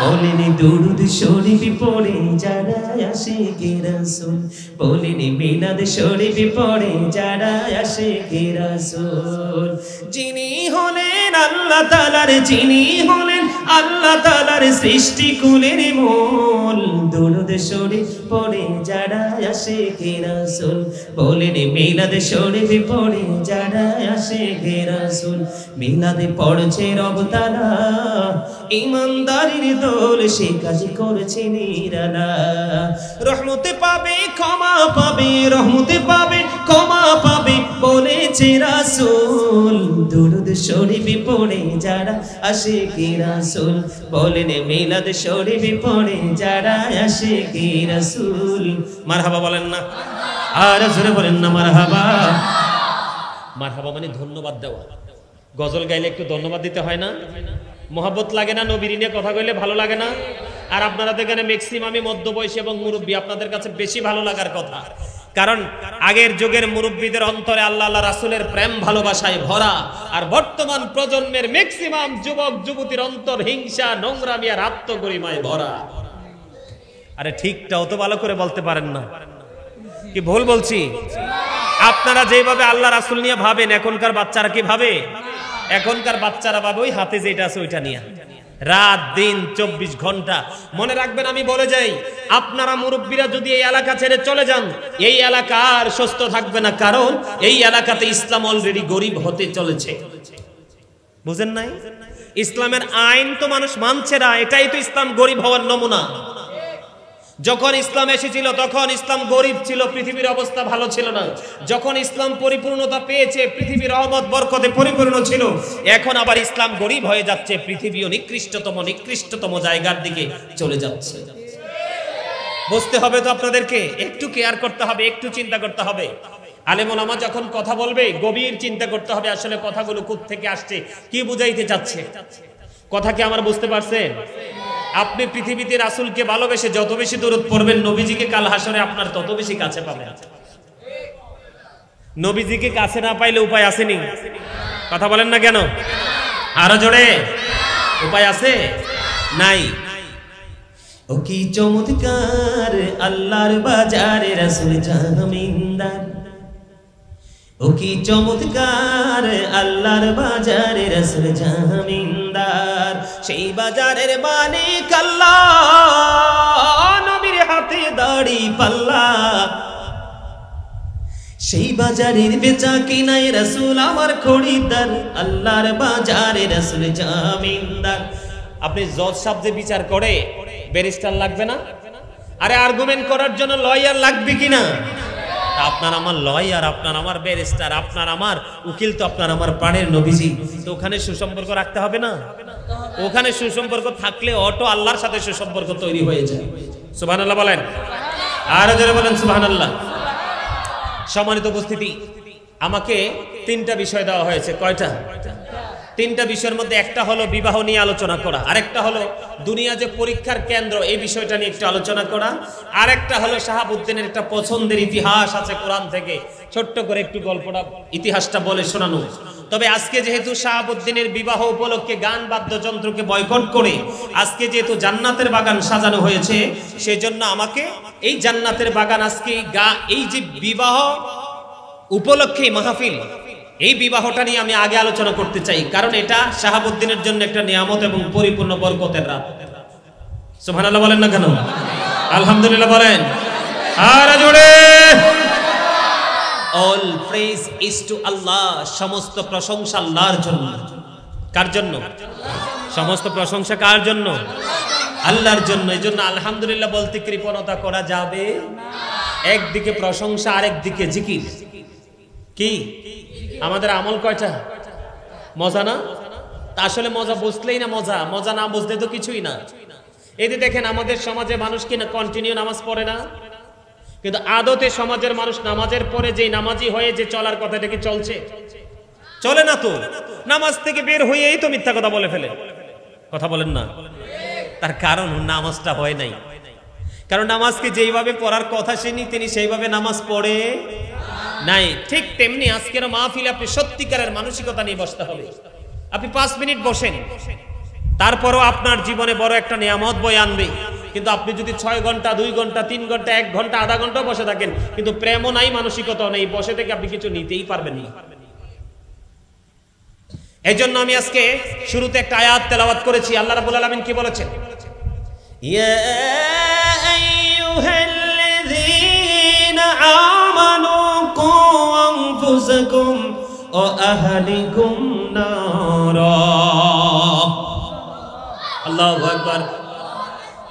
বলিনি দুরূদ শরীফ পড়ে যারা আশিকে রাসূল, বলিনি মিলাদ শরীফ পড়ে যারা আশিকে রাসূল। যিনি হলেন আল্লাহ তাআলার, যিনি হলেন আল্লাহ তাআলার সৃষ্টি কুলের মূল, দুরূদ শরীফ পড়ে যারা আশিকে রাসূল, বলিনি মিলাদ শরীফ পড়ে যারা আশিকে রাসূল। মিলাদে পড়ছে রব তাআলা, ইমানদারির দোল সে কাজ করেছে নিরালা। রহমতে পাবে ক্ষমা পাবে, রহমতে পাবে ক্ষমা পাবে বলেছে রাসূল। দুরূদ শরীফ পড়ে যারা আশিকে রাসূল, বলেন মিলাদ শরীফ পড়ে যারা আশিকে রাসূল। মারহাবা বলেন না, আর জোরে বলেন না মারহাবা। মারহাবা মানে ধন্যবাদ দেওয়া। গজল গাইলে একটু ধন্যবাদ দিতে হয় না? মোহাব্বত লাগে না? নবীর নিয়ে কথা কইলে ভালো লাগে না? আর আপনারা তো এখানে ম্যাক্সিমামই মধ্যবয়সী এবং মুরব্বী, আপনাদের কাছে বেশি ভালো লাগার কথা, কারণ আগের যুগের মুরব্বীদের অন্তরে আল্লাহ আল্লাহ রাসূলের প্রেম ভালোবাসায় ভরা, আর বর্তমান প্রজন্মের ম্যাক্সিমাম যুবক যুবতীর অন্তর হিংসা, নোংরামি আর আত্মগরিমায় ভরা। আরে ঠিকটাও তো ভালো করে বলতে পারেন না, কি ভুল বলছি? আপনারা যেভাবে আল্লাহ রাসূল নিয়ে ভাবেন, এখনকার বাচ্চারা কি ভাবে? এখনকার বাচ্চারা ভাবে ওই হাতে যেটা আছে ওইটা নিয়ে, রাত দিন 24 ঘন্টা। মনে রাখবেন, আমি বলে যাই, আপনারা মুরব্বীরা যদি এই এলাকা ছেড়ে চলে যান, এই এলাকা আর সুস্থ থাকবে না, কারণ এই এলাকাতে ইসলাম অলরেডি গরিব হতে চলেছে। বুঝেন নাই? ইসলামের আইন তো মানুষ মানছে না, এটাই তো ইসলাম গরিব হওয়ার নমুনা। যখন ইসলাম এসেছিল তখন ইসলাম গরিব ছিল, পৃথিবীর অবস্থা ভালো ছিল না। যখন ইসলাম পরিপূর্ণতা পেয়েছে, পৃথিবীর রহমত বরকতে পরিপূর্ণ ছিল, এখন আবার ইসলাম গরিব হয়ে যাচ্ছে, পৃথিবীও নিকৃষ্টতম জায়গার দিকে চলে যাচ্ছে। বুঝতে হবে তো আপনাদেরকে, একটু কেয়ার করতে হবে, একটু চিন্তা করতে হবে। আলেম ওলামা যখন কথা বলবে গভীর চিন্তা করতে হবে, আসলে কথাগুলো কোথা থেকে আসছে, কি বুঝাইতে চাচ্ছে। কথা কি আমার বুঝতে পারছেন? আপনি পৃথিবীতে রাসূলকে ভালোবেসে যত বেশি দরুদ পড়বেন, নবীজিকে কাল হাসরে আপনার তত বেশি কাছে পাবেন। নবীজিকে কাছে না পাইলে উপায় আসেনি? কথা বলেন না কেন? আরো জোরে, উপায় আছে? নাই। ও কি চমৎকার আল্লাহর বাজারে রাসূল জামিনদার, ও কি চমৎকার আল্লাহর বাজারে রাসূল জামিনদার। সেই বাজারের মালিক আল্লাহ, নবীর হাতে দাড়ি পাল্লা। সেই বাজারের বেচা কিনায় রাসূল আমার খরিদ্দার, আল্লাহর বাজারে রাসূল জামিনদার। আপনি জজ সাহেব যে বিচার করে, ব্যারিস্টার লাগবে না? আরে আর্গুমেন্ট করার জন্য লয়ার লাগবে কিনা? আপনার আমার লয়ার, আপনার আমার ব্যারিস্টার, আপনার আমার উকিল তো আপনার আমার প্রাণের নবীজি। তো ওখানে সুসম্পর্ক রাখতে হবে না? ওখানে সুসম্পর্ক থাকলে অটো আল্লাহর সাথে সুসম্পর্ক তৈরি হয়ে যায়। সুবহানাল্লাহ বলেন, আর জোরে বলেন সুবহানাল্লাহ। সম্মানিত উপস্থিতি, আমাকে 3টা বিষয় দেওয়া হয়েছে। কয়টা? 3টা বিষয়ের মধ্যে একটা হলো বিবাহ নিয়ে আলোচনা করা, আরেকটা হলো দুনিয়া যে পরীক্ষার কেন্দ্র এই বিষয়টা নিয়ে একটু আলোচনা করা, আরেকটা হলো শাহাবুদ্দিনের একটা পছন্দের ইতিহাস আছে কোরআন থেকে, ছোট্ট করে একটু গল্পটা ইতিহাসটা বলে শোনানো। তবে আজকে যেহেতু শাহাবুদ্দিনের বিবাহ উপলক্ষে গান বাদ্যযন্ত্রকে বয়কট করে আজকে যেহেতু জান্নাতের বাগান সাজানো হয়েছে, সেজন্য আমাকে এই জান্নাতের বাগান আজকে এই যে বিবাহ উপলক্ষে মাহফিল, এই বিবাহটা নিয়ে আমি আগে আলোচনা করতে চাই, কারণ এটা শাহাবুদ্দিনের জন্য একটা নিয়ামত এবং পরিপূর্ণ বরকতের রাত। সুবহানাল্লাহ বলেন না কেন? আলহামদুলিল্লাহ বলেন, আর জোরে। praise is to Allah, সমস্ত প্রশংসা আল্লাহর জন্য। কার জন্য? সমস্ত প্রশংসা কার জন্য? আল্লাহর জন্য। এজন্য আলহামদুলিল্লাহ বলতে কৃপণতা করা যাবে না। একদিকে প্রশংসা, আরেকদিকে জিকির। কি আমাদের আমল কয়টা? মজা না? তা আসলে মজা বুঝলেই না মজা, মজা না বুঝলে তো কিছুই না। এই যে দেখেন আমাদের সমাজে মানুষ কি না কন্টিনিউ নামাজ পড়ে না, কিন্তু আদতে সমাজের মানুষ নামাজের পরে যে নামাজি হয়ে যে চলার কথাটা কি চলছে? চলে না তো। নামাজ থেকে বের হয়েই তো মিথ্যা কথা বলে ফেলে। কথা বলেন না? তার কারণ নামাজটা হয় নাই। কারণ নামাজকে যেইভাবে পড়ার কথা তিনি সেইভাবে নামাজ পড়ে নাই। ঠিক তেমনি আজকের মাহফিলে আপনি সত্যিকারের মানসিকতা নিয়ে বসতে হবে। আপনি 5 মিনিট বসেন, তারপরও আপনার জীবনে বড় একটা নিয়ামত বয়ে আনবে। কিন্তু আপনি যদি 6 ঘন্টা, 2 ঘন্টা, 3 ঘন্টা, 1 ঘন্টা, আধা ঘন্টা বসে থাকেন, কিন্তু প্রেমও নাই, মানসিকতাও নেই, বসে থেকে আপনি কিছু নিতেই পারবেন না। এই জন্য আমি আজকে শুরুতে একটা আয়াত তেলাওয়াত করেছি। আল্লাহ রাব্বুল আলামিন কি বলেছেন? ইয়া আইয়ুহাল্লাযীনা আমানু কু আনফুসাকুম ওয়া আহলিকুম নারা। আল্লাহু আকবার।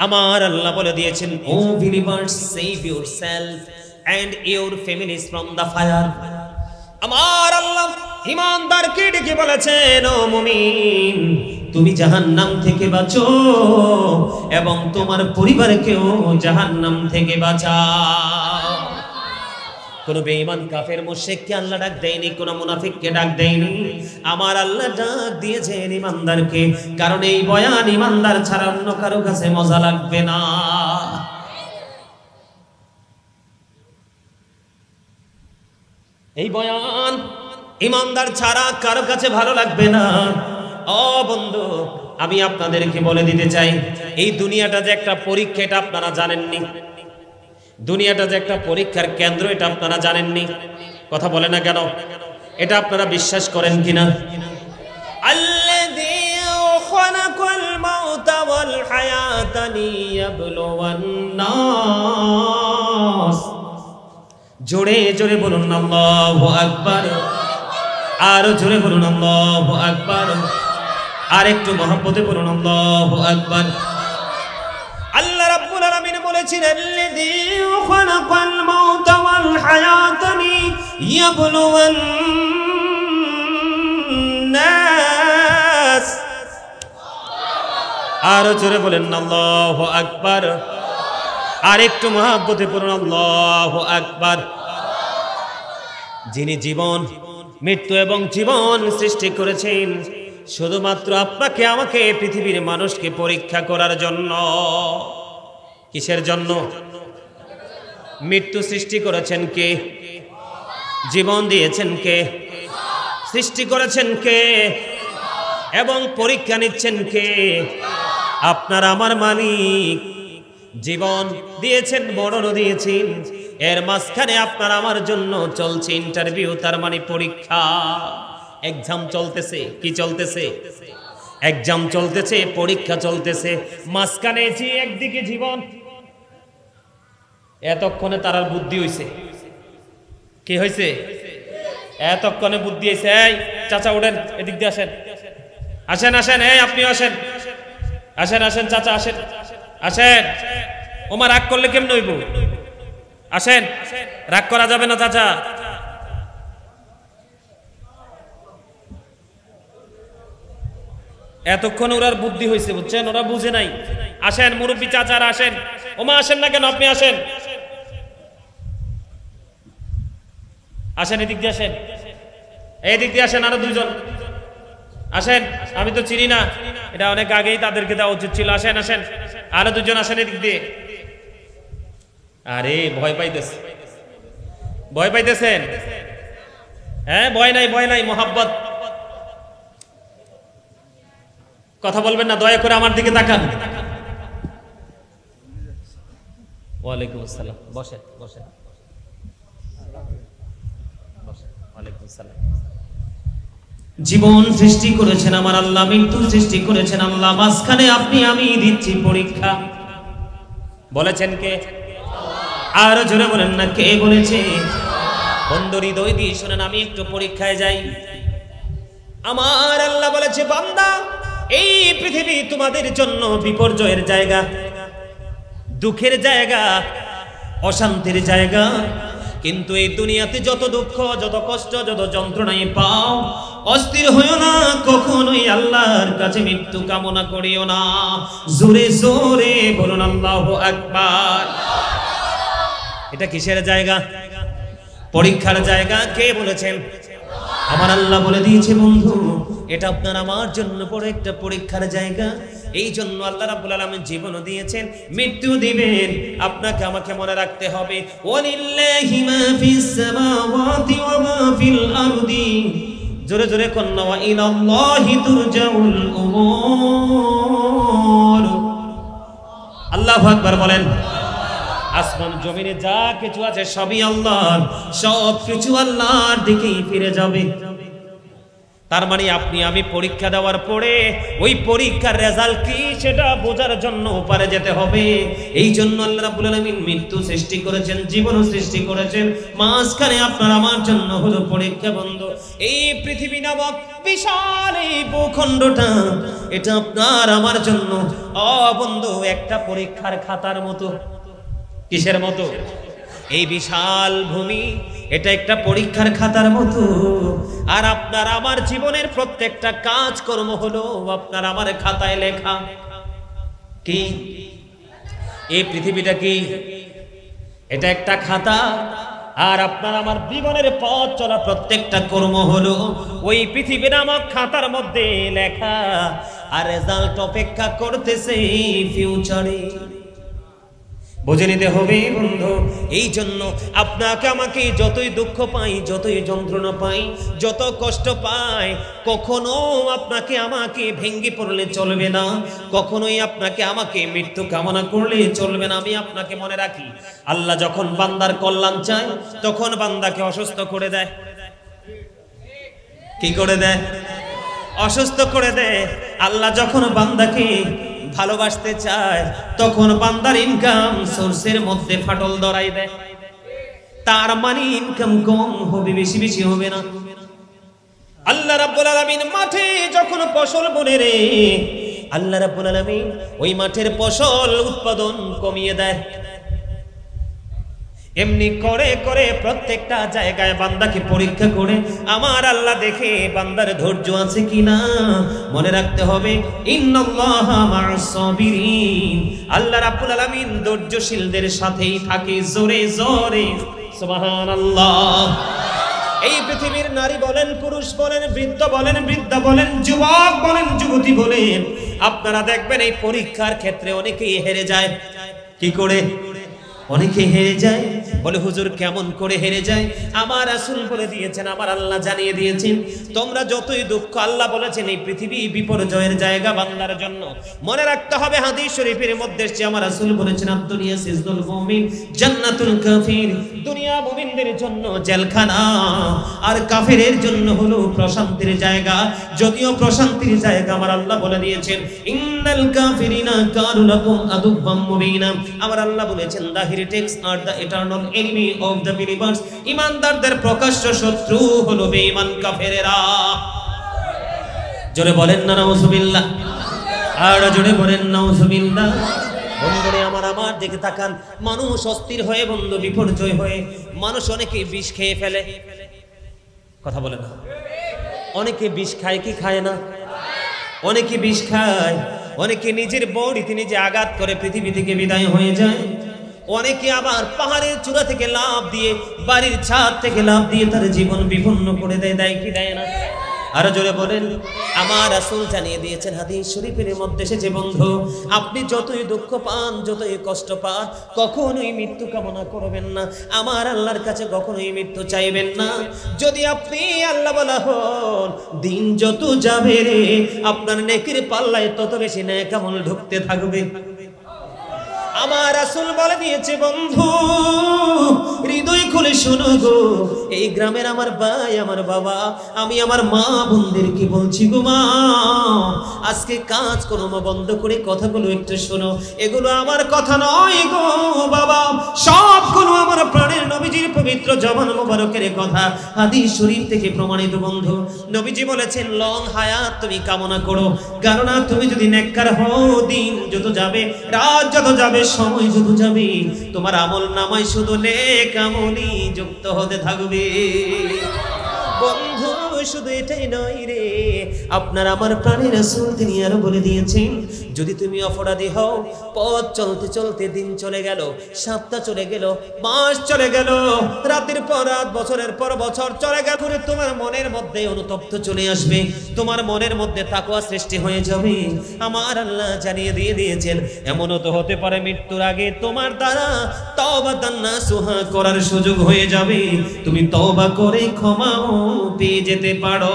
আমার আল্লাহ বলে দিয়েছেন, O believers, save yourself and your families from the fire. আমার আল্লাহ ঈমানদারকে ডেকে বলেছেন, ও মুমিন, তুমি জাহান্নাম থেকে বাঁচো এবং তোমার পরিবারকেও জাহান্নাম থেকে বাঁচাও। কোন বেঈমান কাফের মুশরিককে আল্লাহ ডাক দেয়নি, কোন মুনাফিককে ডাক দেয়নি। আমার আল্লাহ ডাক দিয়েছেন ঈমানদারকে, কারণ এই বয়ান ঈমানদার ছাড়া অন্য কারো কাছে মজা লাগবে না। এই বয়ান ঈমানদার ছাড়া কারো কাছে ভালো লাগবে না। ও বন্ধু, আমি আপনাদেরকে বলে দিতে চাই, এই দুনিয়াটা যে একটা পরীক্ষা, এটা আপনারা জানেননি। দুনিয়াটা যে একটা পরীক্ষার কেন্দ্র, এটা আপনারা জানেননি। কথা বলে না কেন? এটা আপনারা বিশ্বাস করেন কিনা? আল্লাযী খালাকাল মাউতা ওয়াল হায়াতা লিয়াবলুওয়ান নাস। জোরে জোরে বলুন আল্লাহু আকবার। আরো জোরে বলুন আল্লাহু আকবার। আর একটু মহব্বতে বলুন আল্লাহু আকবার। আল্লাহ রাব্বুল আলামিন বলেছেন, আল্লাযী খালাকাল মাউতা ওয়াল হায়াতা লিয়াবলুওয়ান নাস। আরো জোরে বলেন আল্লাহু আকবার। আর একটু মহব্বতে পড়ুন আল্লাহু আকবার। যিনি জীবন, মৃত্যু এবং জীবন সৃষ্টি করেছেন শুধুমাত্র আপনাকে আমাকে, পৃথিবীর মানুষকে পরীক্ষা করার জন্য। কিসের জন্য? মৃত্যু সৃষ্টি করেছেন কে? জীবন দিয়েছেন কে? সৃষ্টি করেছেন কে? এবং পরীক্ষা নিচ্ছেন কে? আপনার আমার মালিক। জীবন দিয়েছেন, মরণও দিয়েছেন, এর মাঝখানে আপনার আমার জন্য চলছে ইন্টারভিউ, তার মানে পরীক্ষা। এক্সাম চলতেছে। কি চলতেছে? এক্সাম চলতেছে, পরীক্ষা চলতেছে। মাঝখানে যে একদিকে জীবন, এতক্ষণে তার বুদ্ধি হইছে। কি হয়েছে? এতক্ষণে বুদ্ধি হয়েছে। এই চাচা ওঠেন, এদিক দিয়ে আসেন, আসেন আসেন, এই আপনি আসেন, আসেন আসেন চাচা, আসেন আসেন। ওমা রাগ করলে কেমন হইব? আসেন, রাগ করা যাবে না চাচা। এতক্ষণ ওরার বুদ্ধি হয়েছে, বুঝছেন? ওরা বুঝে নাই। আসেন মুরব্বী চাচারা, আসেন। ওমা আসেন না কেন? আপনি আসেন, আসেন এদিক দিয়ে আসেন, এইদিক দিয়ে আসেন। আরো দুইজন আসেন, আমি তো চিনি না, এটা অনেক আগেই তাদেরকে দেওয়া উচিত ছিল। আসেন আসেন, আরো দুজন আসেন এদিক দিয়ে। আরে ভয় পাইতেছে, ভয় পাইতেছেন? হ্যাঁ, ভয় নাই, ভয় নাই, মোহাব্বত। কথা বলবেন না, দয়া করে আমার দিকে তাকান। ওয়ালাইকুম আসসালাম। বসেন বসেন বসেন। ওয়ালাইকুম আসসালাম। জীবন সৃষ্টি করেছেন আমার আল্লাহ, মৃত্যু সৃষ্টি করেছেন আল্লাহ, মাঝখানে আপনি আমি দিচ্ছি পরীক্ষা। বলেছেন কে? আর জোরে বলেন না, কে বলেছে? বন্ধু হৃদয় দিয়ে শোনেন, আমি একটু পরীক্ষায় যাই। আমার আল্লাহ বলেছে, বান্দা এই পৃথিবী তোমাদের জন্য বিপর্যয়ের জায়গা, দুঃখের জায়গা, অশান্তির জায়গা। কিন্তু এই দুনিয়াতে যত দুঃখ, যত কষ্ট, যত যন্ত্রণাই পাও, অস্থির হইও না, কখনোই আল্লাহর কাছে মৃত্যু কামনা করিও না। জোরে জোরে বলুন আল্লাহু আকবার। এটা কিসের জায়গা? পরীক্ষার জায়গা। কে বলেছেন? আমার আল্লাহ বলে দিয়েছে বন্ধু, এটা আপনার আমার জন্য বড় একটা পরীক্ষার জায়গা। এই জন্য আল্লাহ রাব্বুল আলামিন জীবনও দিয়েছেন, মৃত্যু দিবেন। আপনাকে আমাকে মনে রাখতে হবে, ওয়ালিল্লাহি মা ফিস সামাওয়াতি ওয়া মা ফিল আরদি। জোরে জোরে কন্না, ওয়া ইলাল্লাহি তুরজাউল উমুর। আল্লাহু আকবার বলেন। আসমান জমিনে যা কিছু আছে সবই আল্লাহর, সব কিছু আল্লাহর দিকেই ফিরে যাবে। তার মানে আপনি আমি পরীক্ষা দেওয়ার পরে ওই পরীক্ষার রেজাল্ট কি সেটা বোঝার জন্য পারে যেতে হবে। এই জন্য আল্লাহ রাব্বুল আলামিন মৃত্যু সৃষ্টি করেছেন, জীবনও সৃষ্টি করেছেন, মাঝখানে আপনার আমার জন্য হলো পরীক্ষা। বন্ধু এই পৃথিবী নামক বিশাল এই ভূখণ্ডটা, এটা আপনার আমার জন্য বন্ধু একটা পরীক্ষার খাতার মতো। কিসের মতো? এই বিশাল ভূমি, এটা একটা পরীক্ষার খাতার মতো। আর আপনার আমার জীবনের প্রত্যেকটা কাজকর্ম হলো আপনার আমার খাতায় লেখা। কি এই পৃথিবীটা কি? এটা একটা খাতা। আর আপনার আমার জীবনের পথ চলা প্রত্যেকটা কর্ম হলো ওই পৃথিবী নামক খাতার মধ্যে লেখা। আর রেজাল্ট অপেক্ষা করতেছে ফিউচারে। বুঝে নিতে হবে বন্ধু। এই জন্য আপনাকে আমাকে যতই দুঃখ পাই, যতই যন্ত্রণা পাই, যত কষ্ট পাই, কখনো আপনাকে আমাকে ভেঙে পড়লে চলবে না, কখনোই আপনাকে আমাকে মৃত্যু কামনা করলে চলবে না। আমি আপনাকে মনে রাখি, আল্লাহ যখন বান্দার কল্যাণ চায় তখন বান্দাকে অসুস্থ করে দেয়। কি করে দেয়? অসুস্থ করে দেয়। আল্লাহ যখন বান্দাকে ভালোবাসতে চায় তখন বান্দার ইনকাম সোর্সের মধ্যে ফাটল ধরাই দেয়। তার মানে ইনকাম কম হবে, বেশি বেশি হবে না। আল্লাহ রাব্বুল আলামিন মাঠে যখন ফসল বুনে রে, আল্লাহ রাব্বুল আলামিন ওই মাঠের ফসল উৎপাদন কমিয়ে দেয়। এমনি করে করে প্রত্যেকটা জায়গায় বান্দাকে পরীক্ষা করে আমার আল্লাহ দেখে বান্দার ধৈর্য আছে কিনা। মনে রাখতে হবে, ইন্নাল্লাহা মা'আস সাবিরিন। আল্লাহ রাব্বুল আলামিন ধৈর্যশীলদের সাথেই থাকে। জোরে জোরে সুবহানাল্লাহ। এই পৃথিবীর নারী বলেন, পুরুষ বলেন, বৃদ্ধ বলেন, বৃদ্ধা বলেন, যুবক বলেন, যুবতী বলেন, আপনারা দেখবেন এই পরীক্ষার ক্ষেত্রে অনেকেই হেরে যায়। কি করে? অনেকে হেরে যায়। বলে হুজুর কেমন করে হেরে যায়? আমার রাসূল বলে দিয়েছেন, আমার আল্লাহ জানিয়ে দিয়েছেন, তোমরা যতই দুঃখ, আল্লাহ বলেছেন এই পৃথিবী বিপর্যয়ের জায়গা বান্দার জন্য। মনে রাখতে হবে হাদিস শরীফের মধ্যে এসেছে, আমার রাসূল বলেছেন, আদ-দুনিয়া সিজনুল মুমিন জান্নাতুল কাফির। দুনিয়া মুমিনদের জন্য জেলখানা, আর কাফিরের জন্য হলো প্রশান্তির জায়গা। যদিও প্রশান্তির জায়গা আমার আল্লাহ বলে দিয়েছেন, ইন্নাল কাফিরিনা কানু লাকুম আদুব্বাম মুবিনা। আমার আল্লাহ বলেছেন, the heretics are the eternal enemy of the believers. ইমানদারদের প্রকাশ্য শত্রু হলো বেঈমান কাফেরেরা। জোরে বলেন না নাউজুবিল্লাহ। আর জোরে বলেন নাউজুবিল্লাহ। বন্ধুরে আমার দিকে তাকান। মানুষ অস্থির হয়ে, বন্ধু বিপর্যয় হয়ে, মানুষ অনেকে বিষ খেয়ে ফেলে। কথা বলে না? অনেকে বিষ খায় কি খায় না? অনেকে বিষ খায়। অনেকে নিজের বডিতে নিজে আঘাত করে পৃথিবী থেকে বিদায় হয়ে যায়। অনেকে আবার পাহাড়ের চূড়া থেকে লাফ দিয়ে, বাড়ির ছাদ থেকে লাফ দিয়ে তার জীবন বিপন্ন করে দেয়। দেয় কি দেয় না? আরো জোরে বলেন। আমার রাসূল জানিয়ে দিয়েছেন হাদিস শরীফের মধ্যে এসেছে, বন্ধু আপনি যতই দুঃখ পান, যতই কষ্ট পান, কখনোই মৃত্যু কামনা করবেন না। আমার আল্লাহর কাছে কখনোই মৃত্যু চাইবেন না। যদি আপনি আল্লাহ বলা হন, দিন যত যাবে রে, আপনার নেকির পাল্লায় তত বেশি নেক আমল ঢুকতে থাকবে। আমার রাসূল বলে দিয়েছে, বন্ধু হৃদয় খুলে শোনো গো, এই গ্রামের আমার ভাই, আমার বাবা, আমি আমার মা বোনদেরকে বলছি গো মা, আজকে কাজ করো মা, বন্ধ করে কথাগুলো একটু শোনো। এগুলো আমার কথা নয় গো বাবা, সবগুলো আমার প্রাণের নবীজির পবিত্র জবান মোবারকের কথা, হাদিস শরীফ থেকে প্রমাণিত। বন্ধু নবীজি বলেছেন, লং হায়াত তুমি কামনা করো, কেননা তুমি যদি নেককার হও, দিন যত যাবে, রাত যত যাবে, সময় যত যাবে, তোমার আমল নামায় শুধু নেক আমলই যুক্ত হতে থাকবে। বন্ধু শুধু এটাই নয় রে, আপনার আমার প্রাণের রাসূল তিনি আরো বলে দিয়েছেন, যদি তুমি অপরাধী হও, পথ চলতে চলতে দিন চলে গেল, সপ্তাহ চলে গেল, মাস চলে গেল, রাতের পর রাত, বছরের পর বছর চলে গেল, তোমার মনের মধ্যে অনুতপ্ত চলে আসবে, তোমার মনের মধ্যে তাকওয়া সৃষ্টি হয়ে যাবে। আমার আল্লাহ জানিয়ে দিয়ে দিয়েছেন, এমনও তো হতে পারে মৃত্যুর আগে তোমার দ্বারা তওবাতান নাসুহা করার সুযোগ হয়ে যাবে, তুমি তওবা করে ক্ষমাও পেয়ে যেতে পারো।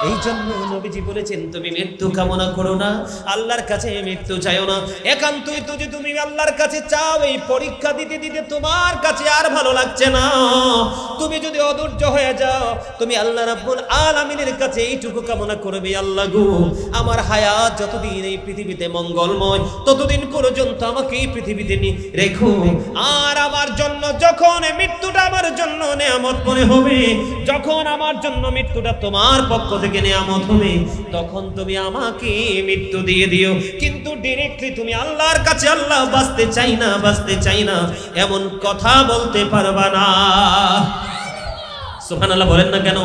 এই জন্য নবীজি বলেছেন, তুমি মৃত্যু কামনা করো না, আল্লাহর কাছে মৃত্যু চাইও না। একান্তই যদি তুমি আল্লাহর কাছে চাও, এই পরীক্ষা দিতে দিতে তোমার কাছে আর ভালো লাগছে না, তুমি যদি অধৈর্য হয়ে যাও, তুমি আল্লাহ রাব্বুল আলামিনের কাছে এইটুকু কামনা করবে, আল্লাহ গো, আমার হায়াত যতদিন এই পৃথিবীতে মঙ্গলময়, ততদিন পর্যন্ত আমাকে এই পৃথিবীতে রেখো, আর আমার জন্য যখন মৃত্যুটা আমার জন্য নেয়ামত মনে হবে, যখন আমার জন্য মৃত্যুটা তোমার পক্ষ থেকে নেয়ামত হবে, তখন তুমি আমাকে মৃত্যু দিয়ে দিও, কিন্তু ডাইরেক্টলি তুমি আল্লাহর কাছে, আল্লাহ বাঁচতে চাই না এমন কথা বলতে পারবা না। সুবহানাল্লাহ বলেন না কেন?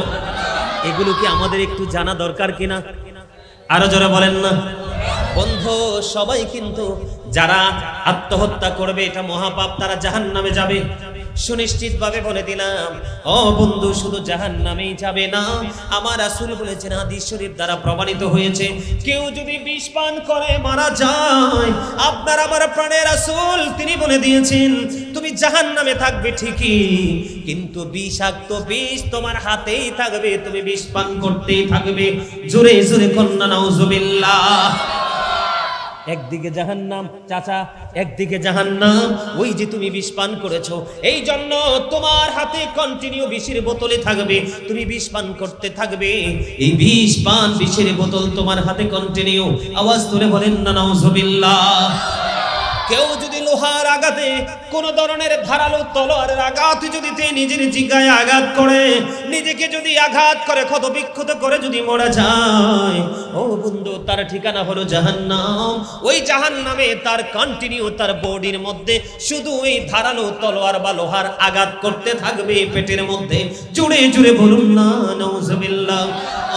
এগুলো কি আমাদের একটু জানা দরকার কিনা? আরো জোরে বলেন না। বন্ধু সবাই কিন্তু যারা আত্মহত্যা করবে, এটা মহাপাপ, তারা জাহান্নামে যাবে, সুনিশ্চিত ভাবে বলে দিলাম। ও বন্ধু, শুধু জাহান্নামেই যাবে না, আমার রাসূল বলেছেন, হাদিস শরীফ দ্বারা প্রমাণিত হয়েছে, কেউ যদি বিষ পান করে মারা যায়, আপনার আমার প্রাণের রাসূল তিনি বলে দিয়েছেন, তুমি জাহান্নামে থাকবে ঠিকই, কিন্তু বিষাক্ত বিষ তোমার হাতেই থাকবে, তুমি বিষ পান করতেই থাকবে। জোরে জোরে কন্যা নাউজুবিল্লাহ। একদিকে জাহান্নাম চাচা, একদিকে জাহান্নাম, ওই যে তুমি বিষ পান করেছো, এই জন্য তোমার হাতে কন্টিনিউ বিষের বোতলে থাকবে, তুমি বিষ পান করতে থাকবে, এই বিষ পান বিষের বোতল তোমার হাতে কন্টিনিউ। আওয়াজ তুলে বলেন না নাউজুবিল্লাহ। কেউ যদি লোহার আঘাতে, কোন ধরনের ধারালো তলোয়ারের আঘাত যদি নিজের জিগায় আঘাত করে, নিজেকে যদি আঘাত করে, ক্ষত বিক্ষত করে যদি মারা যায়, ও বন্ধু, তার ঠিকানা হলো জাহান্নাম। ওই জাহান্নামে তার কন্টিনিউ তার বডির মধ্যে শুধু এই ধারালো তলোয়ার বা লোহার আঘাত করতে থাকবে পেটের মধ্যে। জুড়ে জুড়ে বলুন না নাউজুবিল্লাহ।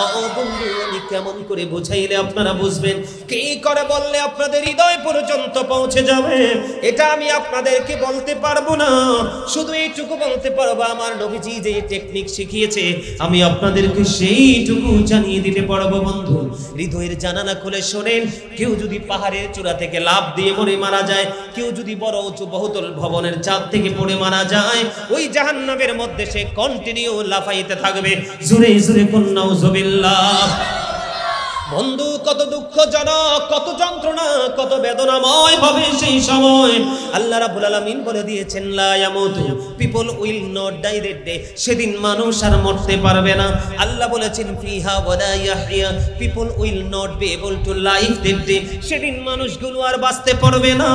ও বন্ধু, আমি কেমন করে বুঝাইলে আপনারা বুঝবেন, কি করে বললে আপনাদের হৃদয় পর্যন্ত পৌঁছে যাবে, এটা আমি আপনাদেরকে বলতে পারবো না, শুধু এইটুকু বলতে পারবো, আমার নবীজি যে টেকনিক শিখিয়েছে আমি আপনাদেরকে সেইটুকু জানিয়ে দিতে পারবো। বন্ধু, হৃদয়ের জানালা খুলে শোনেন, কেউ যদি পাহাড়ের চূড়া থেকে লাফ দিয়ে মরে মারা যায়, কেউ যদি বড় উঁচু বহুতল ভবনের ছাদ থেকে পড়ে মারা যায়, ওই জাহান্নামের মধ্যে সে কন্টিনিউ লাফাইতে থাকবে। জোরে জোরে কন্যা নাউজুবিল্লাহ। বন্ধু, কত দুঃখজনক, কত যন্ত্রণা, কত বেদনাময় হবে সেই সময়। আল্লাহ রাব্বুল আলামিন বলে দিয়েছেন, লা ইয়ামুতু, people will not die that day, সেদিন মানুষ আর মরতে পারবে না। আল্লাহ বলেছেন, ফিহা ওয়ালা ইয়াহইয়া, people will not be able to live that day, সেদিন মানুষগুলো আর বাঁচতে পারবে না।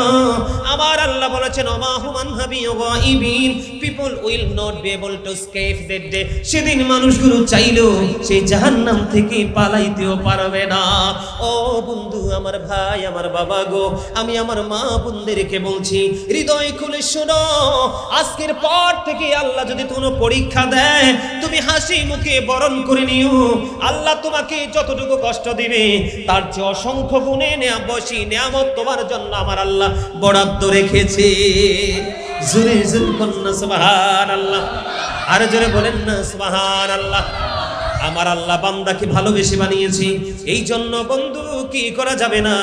আমার আল্লাহ বলেছেন, ওমা হুম আনহাবি গায়িবিন, people will not be able to escape that day, সেদিন মানুষগুলো চাইলেও সেই জাহান্নাম থেকে পালাইতেও পারবে না। ও বন্ধু, আমার ভাই, আমার বাবা গো, আমি আমার মা বোনদেরকে বলছি, হৃদয় খুলে শোনো, আজকের পর থেকে আল্লাহ যদি কোনো পরীক্ষা দেয়, তুমি হাসি মুখে বরণ করে নিও। আল্লাহ তোমাকে যতটুকু কষ্ট দিবে, তার চেয়ে অসংখ্য গুণে বেশি নিয়ামত তোমার জন্য আমার আল্লাহ বরাদ্দ রেখেছে। জোরে জোরে কন্যা সুবহানাল্লাহ। আর জোরে বলেন না সুবহানাল্লাহ। আমার আল্লাহ বান্দাকে ভালোবেসে বানিয়েছি। এই জন্য বন্ধু কি করা যাবে না,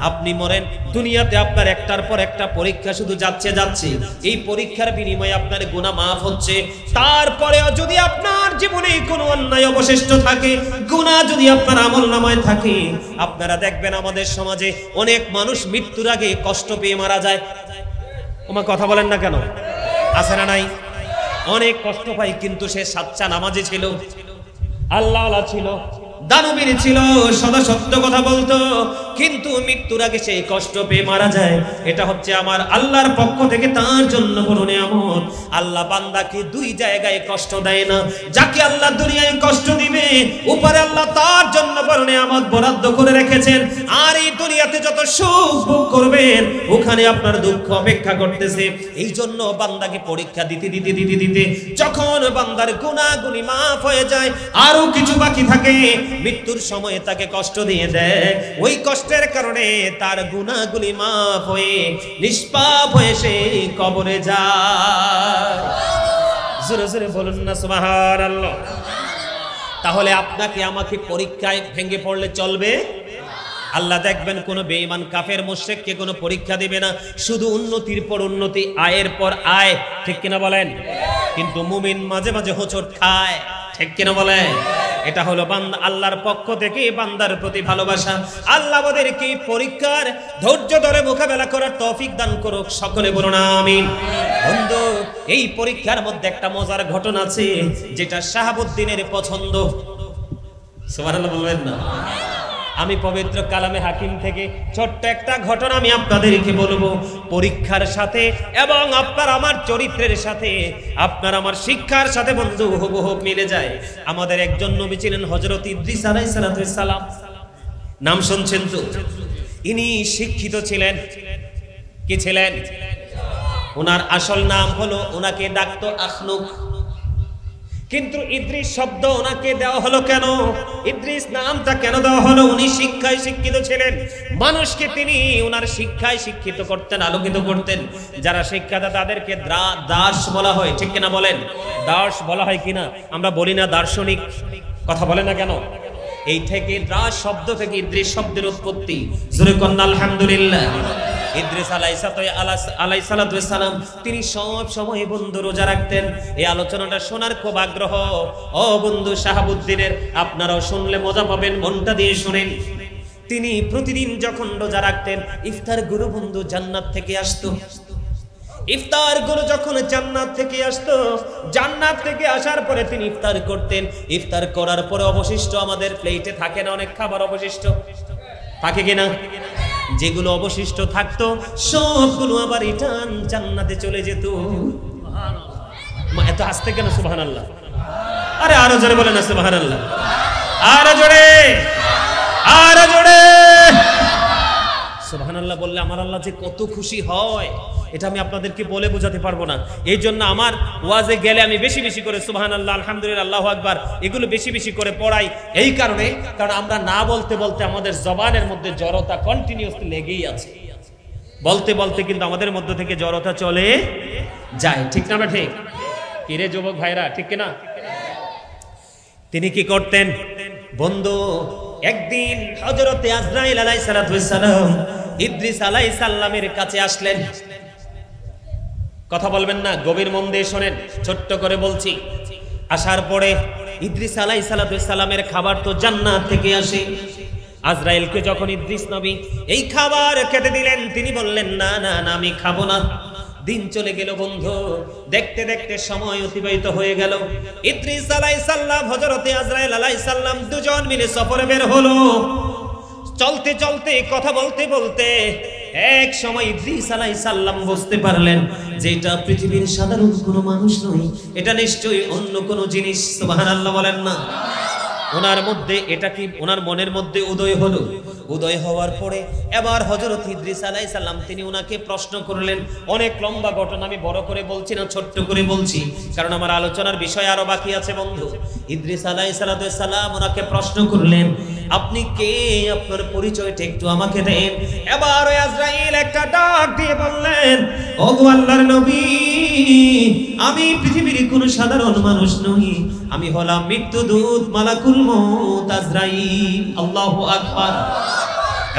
আপনি মরেন, দুনিয়াতে আপনার একটার পর একটা পরীক্ষা শুধু যাচ্ছে। এই পরীক্ষার বিনিময়ে আপনার গুনাহ মাফ হচ্ছে। তারপরেও যদি আপনার জীবনে কোনো অন্যায় অবশিষ্ট থাকে, গুনাহ যদি আপনার আমলনামায় থাকে, আপনারা দেখবেন আমাদের সমাজে অনেক মানুষ মৃত্যুর আগে কষ্ট পেয়ে মারা যায়। ওমা কথা বলেন না কেন? আছে না নাই? অনেক কষ্ট পায়, কিন্তু সে সাচ্চা নামাজি ছিল, আল্লাহওয়ালা ছিল, দানবীর ছিল, সদা সত্য কথা বলতো, কিন্তু মৃত্যুর আগে সেই কষ্ট পেয়ে মারা যায়। এটা হচ্ছে আমার আল্লাহর পক্ষ থেকে তার জন্য বড় নিয়ামত। আল্লাহ বান্দাকে দুই জায়গায় কষ্ট দেয় না। যাকে আল্লাহ দুনিয়ায় কষ্ট দিবে, উপরে আল্লাহ তার জন্য বড় নিয়ামত বরাদ্দ করে রেখেছেন। আর এই দুনিয়াতে যত সুখ ভোগ করবেন, ওখানে আপনার দুঃখ অপেক্ষা করতেছে। এই জন্য বান্দাকে পরীক্ষা দিতে যখন বান্দার গুনাহগুলি মাফ হয়ে যায়, আরো কিছু বাকি থাকে, মৃত্যুর সময় তাকে কষ্ট দিয়ে দেয়। ওই কষ্টের কারণে তার গুনাহগুলি মাফ হয়ে নিষ্পাপ হয়ে সে কবরে যায়। জোরে জোরে বলুন না সুবহানাল্লাহ। তাহলে আপনাকে আমাকে পরীক্ষায় ভেঙে পড়লে চলবে? আল্লাহ দেখবেন কোন বেঈমান কাফের মুশরিককে কোনো পরীক্ষা দিবে না, শুধু উন্নতির পর উন্নতি, আয়ের পর আয়, ঠিক কিনা বলেন? কিন্তু মুমিন মাঝে মাঝে হোঁচট খায়, ঠিক কিনা বলেন? এটা হলো বান্দা আল্লাহর পক্ষ থেকে বান্দার প্রতি ভালোবাসা। আল্লাহ আমাদেরকে পরীক্ষার ধৈর্য ধরে মোকাবেলা করার তৌফিক দান করুক, সকলে বলুন আমিন। বন্ধু, এই পরীক্ষার মধ্যে একটা মজার ঘটনা আছে, যেটা শাহাবুদ্দিনের পছন্দ। সুবহানাল্লাহ বলবেন না? আমি পবিত্র কালামে হাকিম থেকে ছোট্ট একটা ঘটনা আমি আপনাদেরকে বলবো। পরীক্ষার সাথে এবং আপনার আমার চরিত্রের সাথে, আপনার আমার শিক্ষার সাথে বন্ধু হুবহু মিলে যায়। আমাদের একজন নবী ছিলেন হযরত ইদ্রিস আলাইহিস সালাম। নাম শুনছেন তো? ইনি শিক্ষিত ছিলেন। কি ছিলেন? ওনার আসল নাম হলো, ওনাকে ডাকতো আখনুক। কিন্তু ইদ্রিস শব্দ ওনাকে দেওয়া হলো কেন? ইদ্রিস নামটা কেন দেওয়া হলো? উনি শিক্ষায় শিক্ষিত ছিলেন। মানুষকে তিনি ওনার শিক্ষায় শিক্ষিত করতেন, আলোকিত করতেন। যারা শিক্ষাটা তাদেরকে দাস বলা হয়, ঠিক কিনা বলেন? দাস বলা হয় কিনা? আমরা বলি না দার্শনিক? কথা বলে না কেন? এই থেকে দাস শব্দ থেকে ইদ্রিস শব্দের উৎপত্তি। জোরে কন্না আলহামদুলিল্লাহ। ইদ্রিস আলাইহিস সালাম তিনি সব সময় বন্ধু রোজা রাখতেন। এই আলোচনাটা শোনার খুব আগ্রহ ও বন্ধু শাহাবুদ্দিনের, আপনারাও শুনলে মজা পাবেন, মনটা দিয়ে শুনেন। তিনি প্রতিদিন যখন রোজা রাখতেন, ইফতার গুরু বন্ধু জান্নাত থেকে আসতো। ইফতার গুলো যখন জান্নাত থেকে আসতো, জান্নাত থেকে আসার পরে তিনি ইফতার করতেন। ইফতার করার পরে অবশিষ্ট আমাদের প্লেটে থাকে না অনেক খাবার অবশিষ্ট, থাকে কিনা? যেগুলো অবশিষ্ট থাকতো সবগুলো আবার রিটার্ন জান্নাতে চলে যেত। এত আস্তে কেন সুবহানাল্লাহ? আরে আরো জোরে বলেন না সুবহানাল্লাহ, আরো জোরে, আরো জোরে সুবহানাল্লাহ বললে আমার আল্লাহ যে কত খুশি হয়, এটা আমি আপনাদেরকে বলে বোঝাতে পারবো না। এই জন্য আমার ওয়াজে গেলে আমি বেশি বেশি করে সুবহানাল্লাহ, আলহামদুলিল্লাহ, আল্লাহু আকবার এগুলো বেশি বেশি করে পড়াই। এই কারণে, কারণ আমরা না বলতে বলতে আমাদের জবানের মধ্যে জড়তা কন্টিনিউয়াসলি লেগেই আছে। বলতে বলতে কিন্তু আমাদের মধ্য থেকে জড়তা চলে যায়, ঠিক না? ঠিক কি রে যুবক ভাইরা, ঠিক কিনা? তিনি কি করতেন বন্ধু? একদিন হযরতে আজরাইল আলাইহিস সালাম ইদ্রিস আলাইহিস সালামের কাছে আসলেন। কথা বলবেন না, গভীর মন দিয়ে শোনেন, ছোট্ট করে বলছি। আসার পরে ইদ্রিস আলাইহিস সালামের খাবার তো জান্নাত থেকে আসে। আজরাইলকে যখন ইদ্রিস নবী এই খাবার খেতে দিলেন, তিনি বললেন না না না, আমি খাবো না। দিন চলে গেল বন্ধু, দেখতে দেখতে সময় অতিবাহিত হয়ে গেল। ইদ্রিস আলাইহিস সালাম হযরতে আজরাইল আলাইহিস সালাম দুজন মিলে সফরে বের হলো। চলতে চলতে কথা বলতে বলতে এক সময় ইদ্রিস আলাইহিস সালাম বুঝতে পারলেন যে এটা পৃথিবীর সাধারণ কোনো মানুষ নয়, এটা নিশ্চয়ই অন্য কোনো জিনিস। সুবহানাল্লাহ বলেন না? ওনার মধ্যে এটা কি ওনার মনের মধ্যে উদয় হলো? উদয় হওয়ার পরে এবার হযরত ইদ্রিস আলাইহিস সালাম তিনি ওনাকে প্রশ্ন করলেন। অনেক লম্বা ঘটনা, আমি বড় করে বলছি না, ছোট্ট করে বলছি, কারণ আমার আলোচনার বিষয় আরো বাকি আছে বন্ধু। ইদ্রিস আলাইহিস সালাম ওনাকে প্রশ্ন করলেন, আপনি কে, আপনার পরিচয়টা একটু আমাকে দেন। এবার ওই আজরাইল একটা ডাক দিয়ে বললেন, ওগো আল্লাহর নবী, আমি পৃথিবীর কোনো সাধারণ মানুষ নই, আমি হলাম মৃত্যুদূত মালাকুল মউত আজরাইল। আল্লাহু আকবার।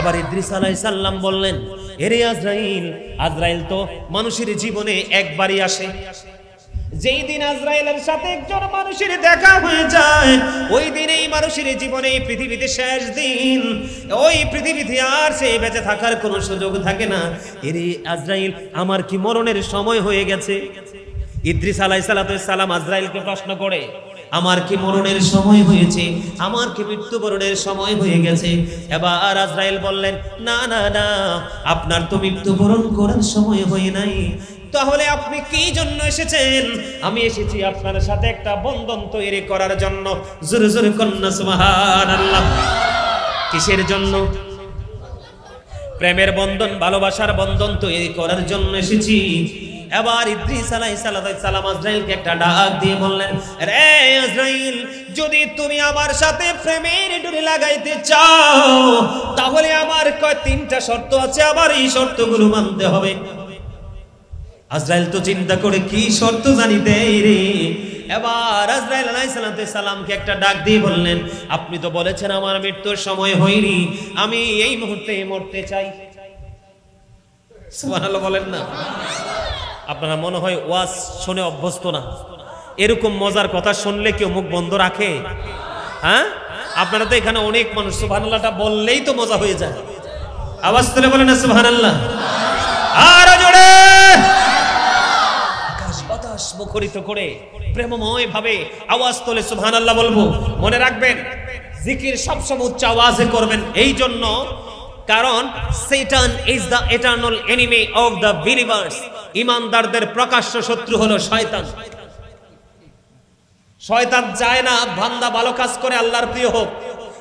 এবার ইদ্রিস আলাইহিস সালাম বললেন, এরে আজরাইল, আজরাইল তো মানুষের জীবনে একবারই আসে। যেই দিন আজরাইলের সাথে একজন মানুষের দেখা হয়ে যায়, ওই দিনেই মানুষের জীবনে পৃথিবীতে শেষ দিন, ওই পৃথিবীতে আর সে বেঁচে থাকার কোনো সুযোগ থাকে না। এরে আজরাইল, আমার কি মরণের সময় হয়ে গেছে? ইদ্রিস আলাইহিস সালাম আজরাইলকে প্রশ্ন করে, আমার কি মরণের সময় হয়েছে, আমার কি মৃত্যুবরণের সময় হয়ে গেছে? এবার আজরাইল বললেন, না না না, আপনার তো মৃত্যুবরণ করার সময় হয় নাই। তাহলে আপনি কি জন্য এসেছেন? আমি এসেছি আপনার সাথে একটা বন্ধন তৈরি করার জন্য। জোরে জোরে কন্যা সুবহানাল্লাহ। কিসের জন্য? প্রেমের বন্ধন, ভালোবাসার বন্ধন তৈরি করার জন্য এসেছি। এবার ইদ্রিস আলাইহিস সালাম আজরাইলকে একটা ডাক দিয়ে বললেন, রে আজরাইল, যদি তুমি আমার সাথে প্রেমের ডুরি লাগাইতে চাও, তাহলে আমার কয় তিনটা শর্ত আছে, আবার এই শর্তগুলো মানতে হবে। আজরাইল তো চিন্তা করে কি শর্ত জানি দেয় রে। এবার আজরাইল আলাইহিস সালামকে একটা ডাক দিয়ে বললেন, আপনি তো বলেছেন আমার মৃত্যুর সময় হয়নি, আমি এই মুহূর্তে মরতে চাই। সুবহানাল্লাহ বলেন না। আপনারা মনে হয় ওয়াজ শুনে অভ্যস্ত না, এরকম মজার কথা শুনলে কেউ মুখ বন্ধ রাখে? হ্যাঁ, আপনারা তো এখানে অনেক মানুষ, সুবহানাল্লাহটা বললেই তো মজা হয়ে যায়। আওয়াজ তুলে বলেন না সুবহানাল্লাহ। আর জোরে আকাশ বাতাস মুখরিত করে প্রেমময় ভাবে আওয়াজ তোলে সুবহানাল্লাহ বলবো। মনে রাখবেন, জিকির সবসময় উচ্চ আওয়াজে করবেন, এই জন্য কারণ শয়তান is the eternal enemy of the believers. ঈমানদারদের প্রকাশ্য শত্রু হলো শয়তান। শয়তান চায় না বান্দা ভালো কাজ করে আল্লাহর প্রিয় হোক,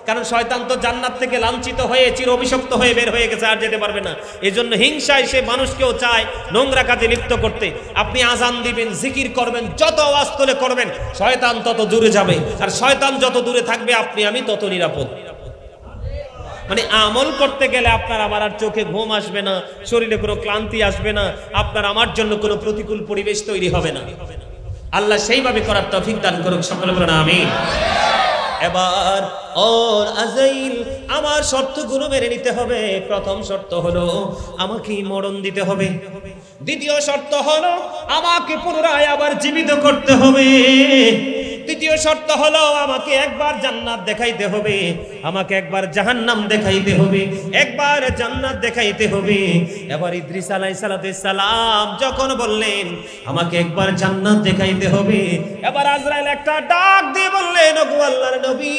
কারণ শয়তান তো জান্নাত থেকে লাঞ্ছিত হয়ে চির অভিশপ্ত হয়ে বের হয়ে গেছে, আর যেতে পারবে না। এজন্য হিংসায় সে মানুষকেও চায় নোংরা কাজে লিপ্ত করতে। আপনি আজান দিবেন, জিকির করবেন, যত আওয়াজ তোলে করবেন, শয়তান তত দূরে যাবে, আর শয়তান যত দূরে থাকবে আপনি আমি তত নিরাপদ। মানে আমল করতে গেলে আপনার আমার আর চোখে ঘুম আসবে না, শরীরে কোনো ক্লান্তি আসবে না, আপনার আমার জন্য কোনো প্রতিকূল পরিবেশ তৈরি হবে না। আল্লাহ সেইভাবে করার তৌফিক দান করুক, সকলে বলেন আমিন। এবার ও আজরাইল, আমার শর্তগুলো মেনে নিতে হবে। প্রথম শর্ত হলো আমাকে মরণ দিতে হবে। দ্বিতীয় শর্ত হলো আমাকে পুনরায় আবার জীবিত করতে হবে। তৃতীয় শর্ত হলো আমাকে একবার জান্নাত দেখাইতে হবে, আমাকে একবার জাহান্নাম দেখাইতে হবে, একবার জান্নাত দেখাইতে হবে। এবার ইদ্রিস আলাইহিস সালাম যখন বললেন আমাকে একবার জান্নাত দেখাইতে হবে, এবার আজরাইল একটা ডাক দিয়ে বললেন, ওগো আল্লাহর নবী,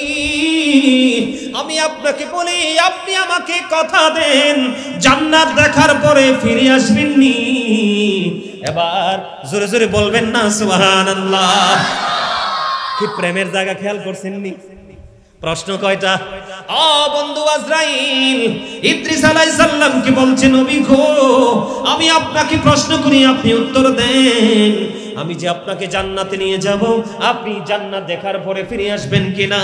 আমি আপনাকে বলি, আপনি আমাকে কথা দেন জান্নাত দেখার পরে ফিরে আসবেন নি। এবার জোরে জোরে বলবেন না সুবহানাল্লাহ। কি প্রেমের জায়গা খেয়াল করছেন নি? প্রশ্ন কয়টা? ও বন্ধু আজরাইল, ইদ্রিস আলাইহিস সালাম কি বলছেন, নবী গো, আমি আপনাকে প্রশ্ন করি, আপনি উত্তর দেন। আমি যে আপনাকে জান্নাতে নিয়ে যাব, আপনি জান্নাত দেখার পরে ফিরে আসবেন কিনা?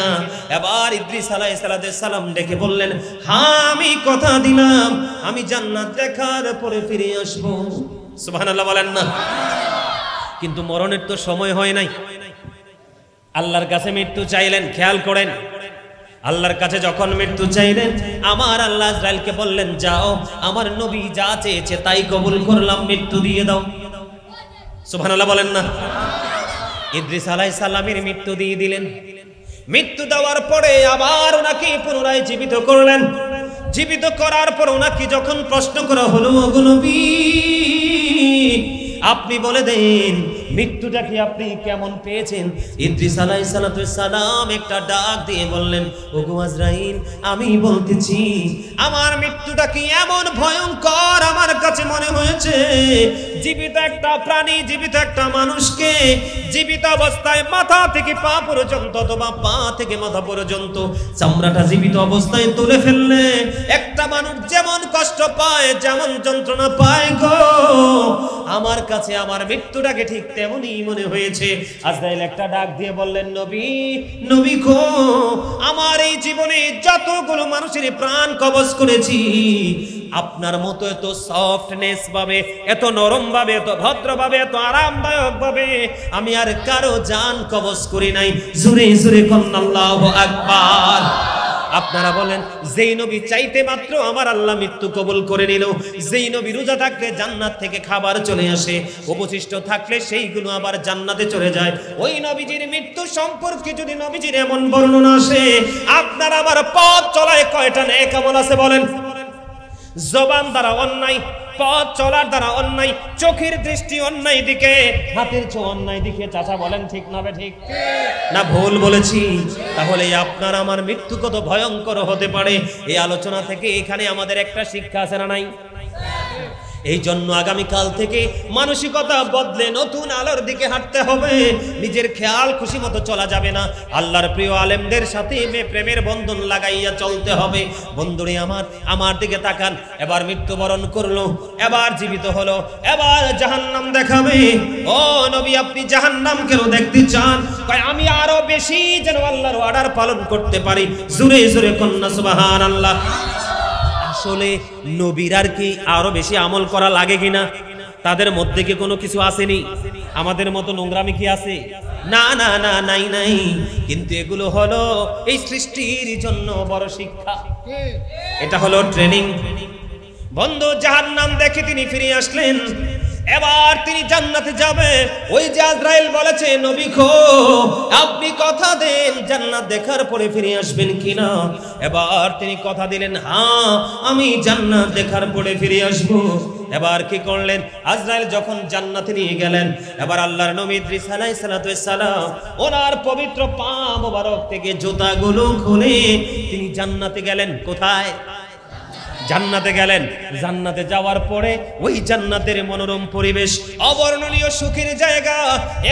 এবার ইদ্রিস আলাইহিস সালাম ডেকে বললেন, হ্যাঁ আমি কথা দিলাম, আমি জান্নাত দেখার পরে ফিরে আসব। সুবহানাল্লাহ বলেন না। কিন্তু মরণের তো সময় হয় নাই। আল্লাহর কাছে মৃত্যু চাইলেন, খেয়াল করেন, আল্লাহর কাছে যখন মৃত্যু চাইলেন, আমার আল্লাহ আজরাইলকে বললেন, যাও, আমার নবী যা চেয়েছে তাই কবুল করলাম, মৃত্যু দিয়ে দাও। সুবহানাল্লাহ বলেন না। ইদ্রিস আলাইহিস সালামের মৃত্যু দিয়ে দিলেন। মৃত্যু দেওয়ার পরে আবার ওনাকে পুনরায় জীবিত করলেন। জীবিত করার পর ওনাকে যখন প্রশ্ন করা হলো, ওগো নবী, আপনি বলে দেন মৃত্যুটা কি আপনি কেমন পেয়েছেন? ইদ্রিস আলাইহিস সালাম একটা ডাক দিয়ে বললেন, ওগো আজরাইল, আমি বলতেছি আমার মৃত্যুটা কি এমন ভয়ঙ্কর আমার কাছে মনে হয়েছে, জীবিত একটা প্রাণী, জীবিত একটা মানুষকে জীবিত অবস্থায় মাথা থেকে পা পর্যন্ত অথবা পা থেকে মাথা পর্যন্ত চামড়াটা জীবিত অবস্থায় তুলে ফেললে একটা মানুষ যেমন কষ্ট পায়, যেমন যন্ত্রণা পায় গো, আমার কাছে আমার মৃত্যুটাকে ঠিক তেমনই মনে হয়েছে। আজরাইল একটা ডাক দিয়ে বললেন, নবী, নবী গো, আমার এই জীবনে যতগুলো মানুষের প্রাণ কবজ করেছি, আপনার মতো এত সফটনেস ভাবে, এত নরম ভাবে, এত ভদ্র ভাবে, এত আরামদায়ক ভাবে আমি আর কারো জান কবজ করি নাই। জোরে জোরে কন্না আল্লাহু আকবার। আপনারা বলেন, যেই নবী চাইতে মাত্র আমার আল্লাহ মৃত্যু কবুল করে নিল, যেই নবী রোজা থাকলে জান্নাত থেকে খাবার চলে আসে, অবশিষ্ট থাকলে সেইগুলো আবার জান্নাতে চলে যায়, ওই নবীজির মৃত্যু সম্পর্কে যদি নবীজির এমন বর্ণনা আসে, আপনার আবার পথ চলায় কয়টা নেক আমল আছে বলেন? জবান দ্বারা অন্যায়, পথ চলার দ্বারা অন্যায়, চোখের দৃষ্টি অন্যায় দিকে, হাতের ছো অন্যায় দিকে। চাচা বলেন ঠিক না ঠিক না ভুল বলেছি? তাহলে আপনার আমার মৃত্যু কত ভয়ঙ্কর হতে পারে, এই আলোচনা থেকে এখানে আমাদের একটা শিক্ষা আছে না নাই? এই জন্য আগামীকাল থেকে মানসিকতা বদলে নতুন আলোর দিকে হাঁটতে হবে। নিজের খেয়াল খুশি মতো চলা যাবে না, আল্লাহর প্রিয় আলেমদের সাথে প্রেমের বন্ধন লাগাইয়া চলতে হবে। বন্ধুরে আমার দিকে তাকান, এবার মৃত্যুবরণ করলো, এবার জীবিত হলো, এবার জাহান্নাম দেখাবে। ও নবী, আপনি জাহান্নাম কেন দেখতে চান? কয় আমি আরো বেশি যেন আল্লাহর অর্ডার পালন করতে পারি। জোরে জোরে কন্যা সুবহানাল্লাহ। আসলে নবীর আর কি আরো বেশি আমল করা লাগে কিনা? তাদের মধ্যে কি কোনো কিছু আসেনি? আমাদের মতো নোংরামি কি আছে? না না না, নাই নাই। কিন্তু এগুলো হলো এই সৃষ্টির জন্য বড় শিক্ষা, এটা হলো ট্রেনিং। বন্ধু জাহান্নাম দেখে তিনি ফিরে আসলেন, এবার তিনি জান্নাতে যাবে। ওই যে আজরাইল বলেছে, নবী গো, আপনি কথা দেন জান্নাত দেখার পরে ফিরে আসবেন কিনা? এবার তিনি কথা দিলেন, হ্যাঁ আমি জান্নাত দেখার পরে ফিরে আসব। এবার কি করলেন? আজরাইল যখন জান্নাতে নিয়ে গেলেন, এবার আল্লাহর নবী ইদ্রিস আলাইহিস সালাতু ওয়াস সালাম ওনার পবিত্র পা মোবারক থেকে জুতাগুলো খুলে তিনি জান্নাতে গেলেন। কোথায়? জান্নাতে গেলেন। জান্নাতে যাওয়ার পরে ওই জান্নাতের মনোরম পরিবেশ, অবর্ণনীয় সুখের জায়গা,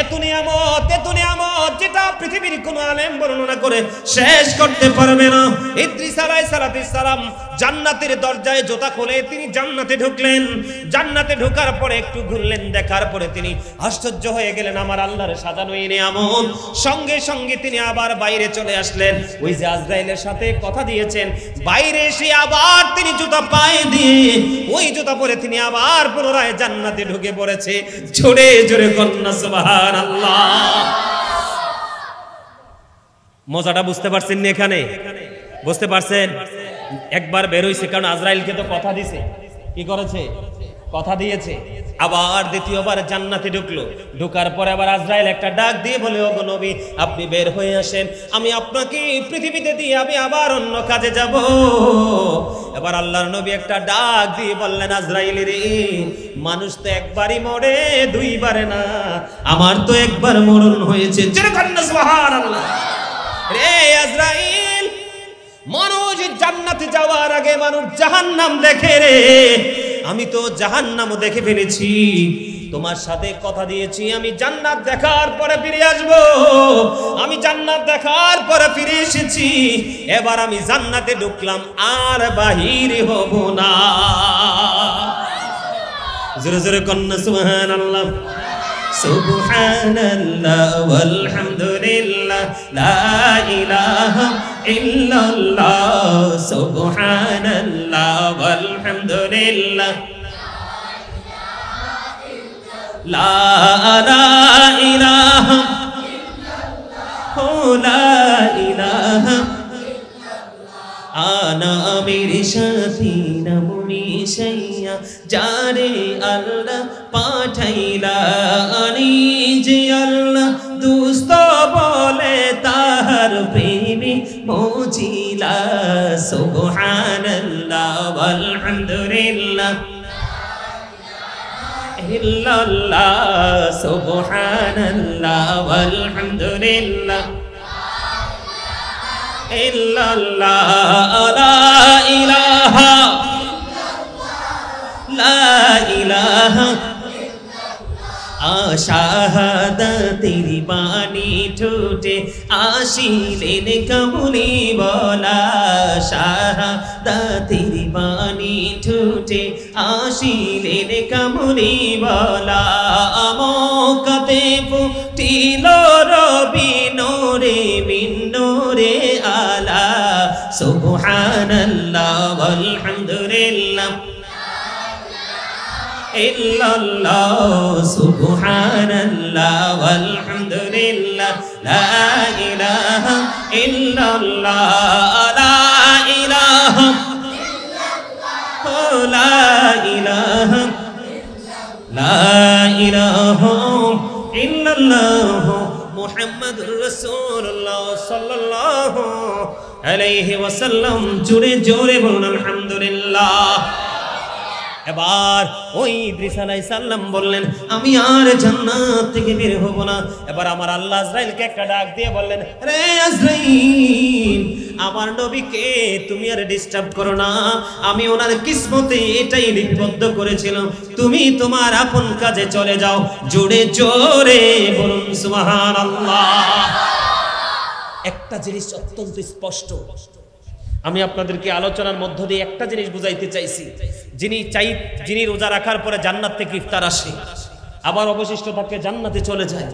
এত নিয়ামত যেটা পৃথিবীর কোন আলেম বর্ণনা করে শেষ করতে পারবে না। ইদ্রিস আলাইহিস সালাম জান্নাতের দরজায় জুতা খুলে তিনি জান্নাতে ঢুকলেন। জান্নাতে ঢোকার পরে একটু ঘুরলেন, দেখার পরে তিনি আশ্চর্য হয়ে গেলেন, আমার আল্লাহর সাজানো এই নিয়ামত। সঙ্গে সঙ্গে তিনি আবার বাইরে চলে আসলেন। ওই যে আজরাইলের সাথে কথা দিয়েছেন, বাইরে এসে আবার তিনি জুতা পায়ে দিয়ে ওই জুতা পরে তিনি আবার পুনরায় জান্নাতে ঢুকে পড়েছে। জোরে জোরে কন্যা সুবহানাল্লাহ। মজাটা বুঝতে পারছেন না? এখানে বুঝতে পারছেন? একবার বের হইছে, কারণ আজরাইলকে তো কথা দিছে। কি করেছে? কথা দিয়েছে। আবার দ্বিতীয়বার জান্নাতে ঢুকলো। ঢোকার পরে আবার আজরাইল একটা ডাক দিয়ে বলে, ওগো নবী, আপনি বের হয়ে আসেন, আমি আপনাকে পৃথিবীতে দিয়ে আমি আবার অন্য কাজে যাব। এবার আল্লাহর নবী একটা ডাক দিয়ে বললেন, আজরাইল রে, মানুষ তো একবারই মরে, দুইবারে না, আমার তো একবার মরণ হয়েছে। সুবহানাল্লাহ। রে আজরাইল, মানুষ জান্নাতে যাওয়ার আগে মানুষ জাহান্নাম দেখে রে, আমি তো জাহান্নামও দেখে ফেলেছি। তোমার সাথে কথা দিয়েছি, আমি জান্নাত দেখার পরে ফিরে আসব। আমি জান্নাত দেখার পরে ফিরে এসেছি। এবার আমি জান্নাতে ঢুকলাম, আর বাহির হব না। জোরে জোরে কন্যা সুবহানাল্লাহ। সুবহানাল্লাহ ওয়ালহামদুলিল্লাহ লা ইলাহা ইল্লাল্লাহ। সুবহানাল্লাহ ওয়ালহামদুলিল্লাহ লা ইলাহা ইল্লাল্লাহ লা ইলাহা আনা মেরে সাথী নামে সাইয়া যারে আল্লাহ পাঠাইলা, আনি যে আল্লাহ দুস্ত বলে তাহার প্রেমে মজিলা। সুবহানাল্লাহ ওয়ালহামদুলিল্লাহ ইল্লাল্লাহ। সুবহানাল্লাহ ওয়ালহামদুলিল্লাহ ইল্লাল্লাহ লা ইলাহা লা ইলাহা শাহাদাতের বাণী ঠোঁটে আসিলেন কামলি বলা, শাহাদাতের বাণী ঠোঁটে আসিলেন কামলি বলা। মক্কাতে ফুটিল রবি নূরে মিন নূরে আলা, সুবহানাল্লাহ ওয়ালহামদুলিল্লাহ ইল্লাল্লাহ, সুবহানাল্লাহ ওয়ালহামদুলিল্লাহ, লা ইলাহা ইল্লাল্লাহ, লা ইলাহা ইল্লাল্লাহ, লা ইলাহা ইল্লাল্লাহ, মুহাম্মাদুর রাসূলুল্লাহ সাল্লাল্লাহু আলাইহি ওয়াসাল্লাম। জোরে জোরে বলুন আলহামদুলিল্লাহ। এবার ওই ইদ্রিস আলাইহিস সালাম বললেন আমি আর জান্নাত থেকে বের হব না। এবার আমার আল্লাহ আজরাইলকে একটা ডাক দিয়ে বললেন, রে আজরাইল, আমার নবীকে তুমি আর ডিস্টার্ব করো না, আমি ওনার কিসমতে এটাই লিপিবদ্ধ করেছিলাম, তুমি তোমার আপন কাজে চলে যাও। জোরে জোরে বলুন সুবহানাল্লাহ। একটা জিনিস অত্যন্ত স্পষ্ট, আমি আপনাদেরকে আলোচনার মধ্য দিয়ে একটা জিনিস বুঝাইতে চাইছি। যিনি রোজা রাখার পরে জান্নাত থেকে ইফতার আসে, আবার অবশিষ্ট থাকে জান্নাতে চলে যায়,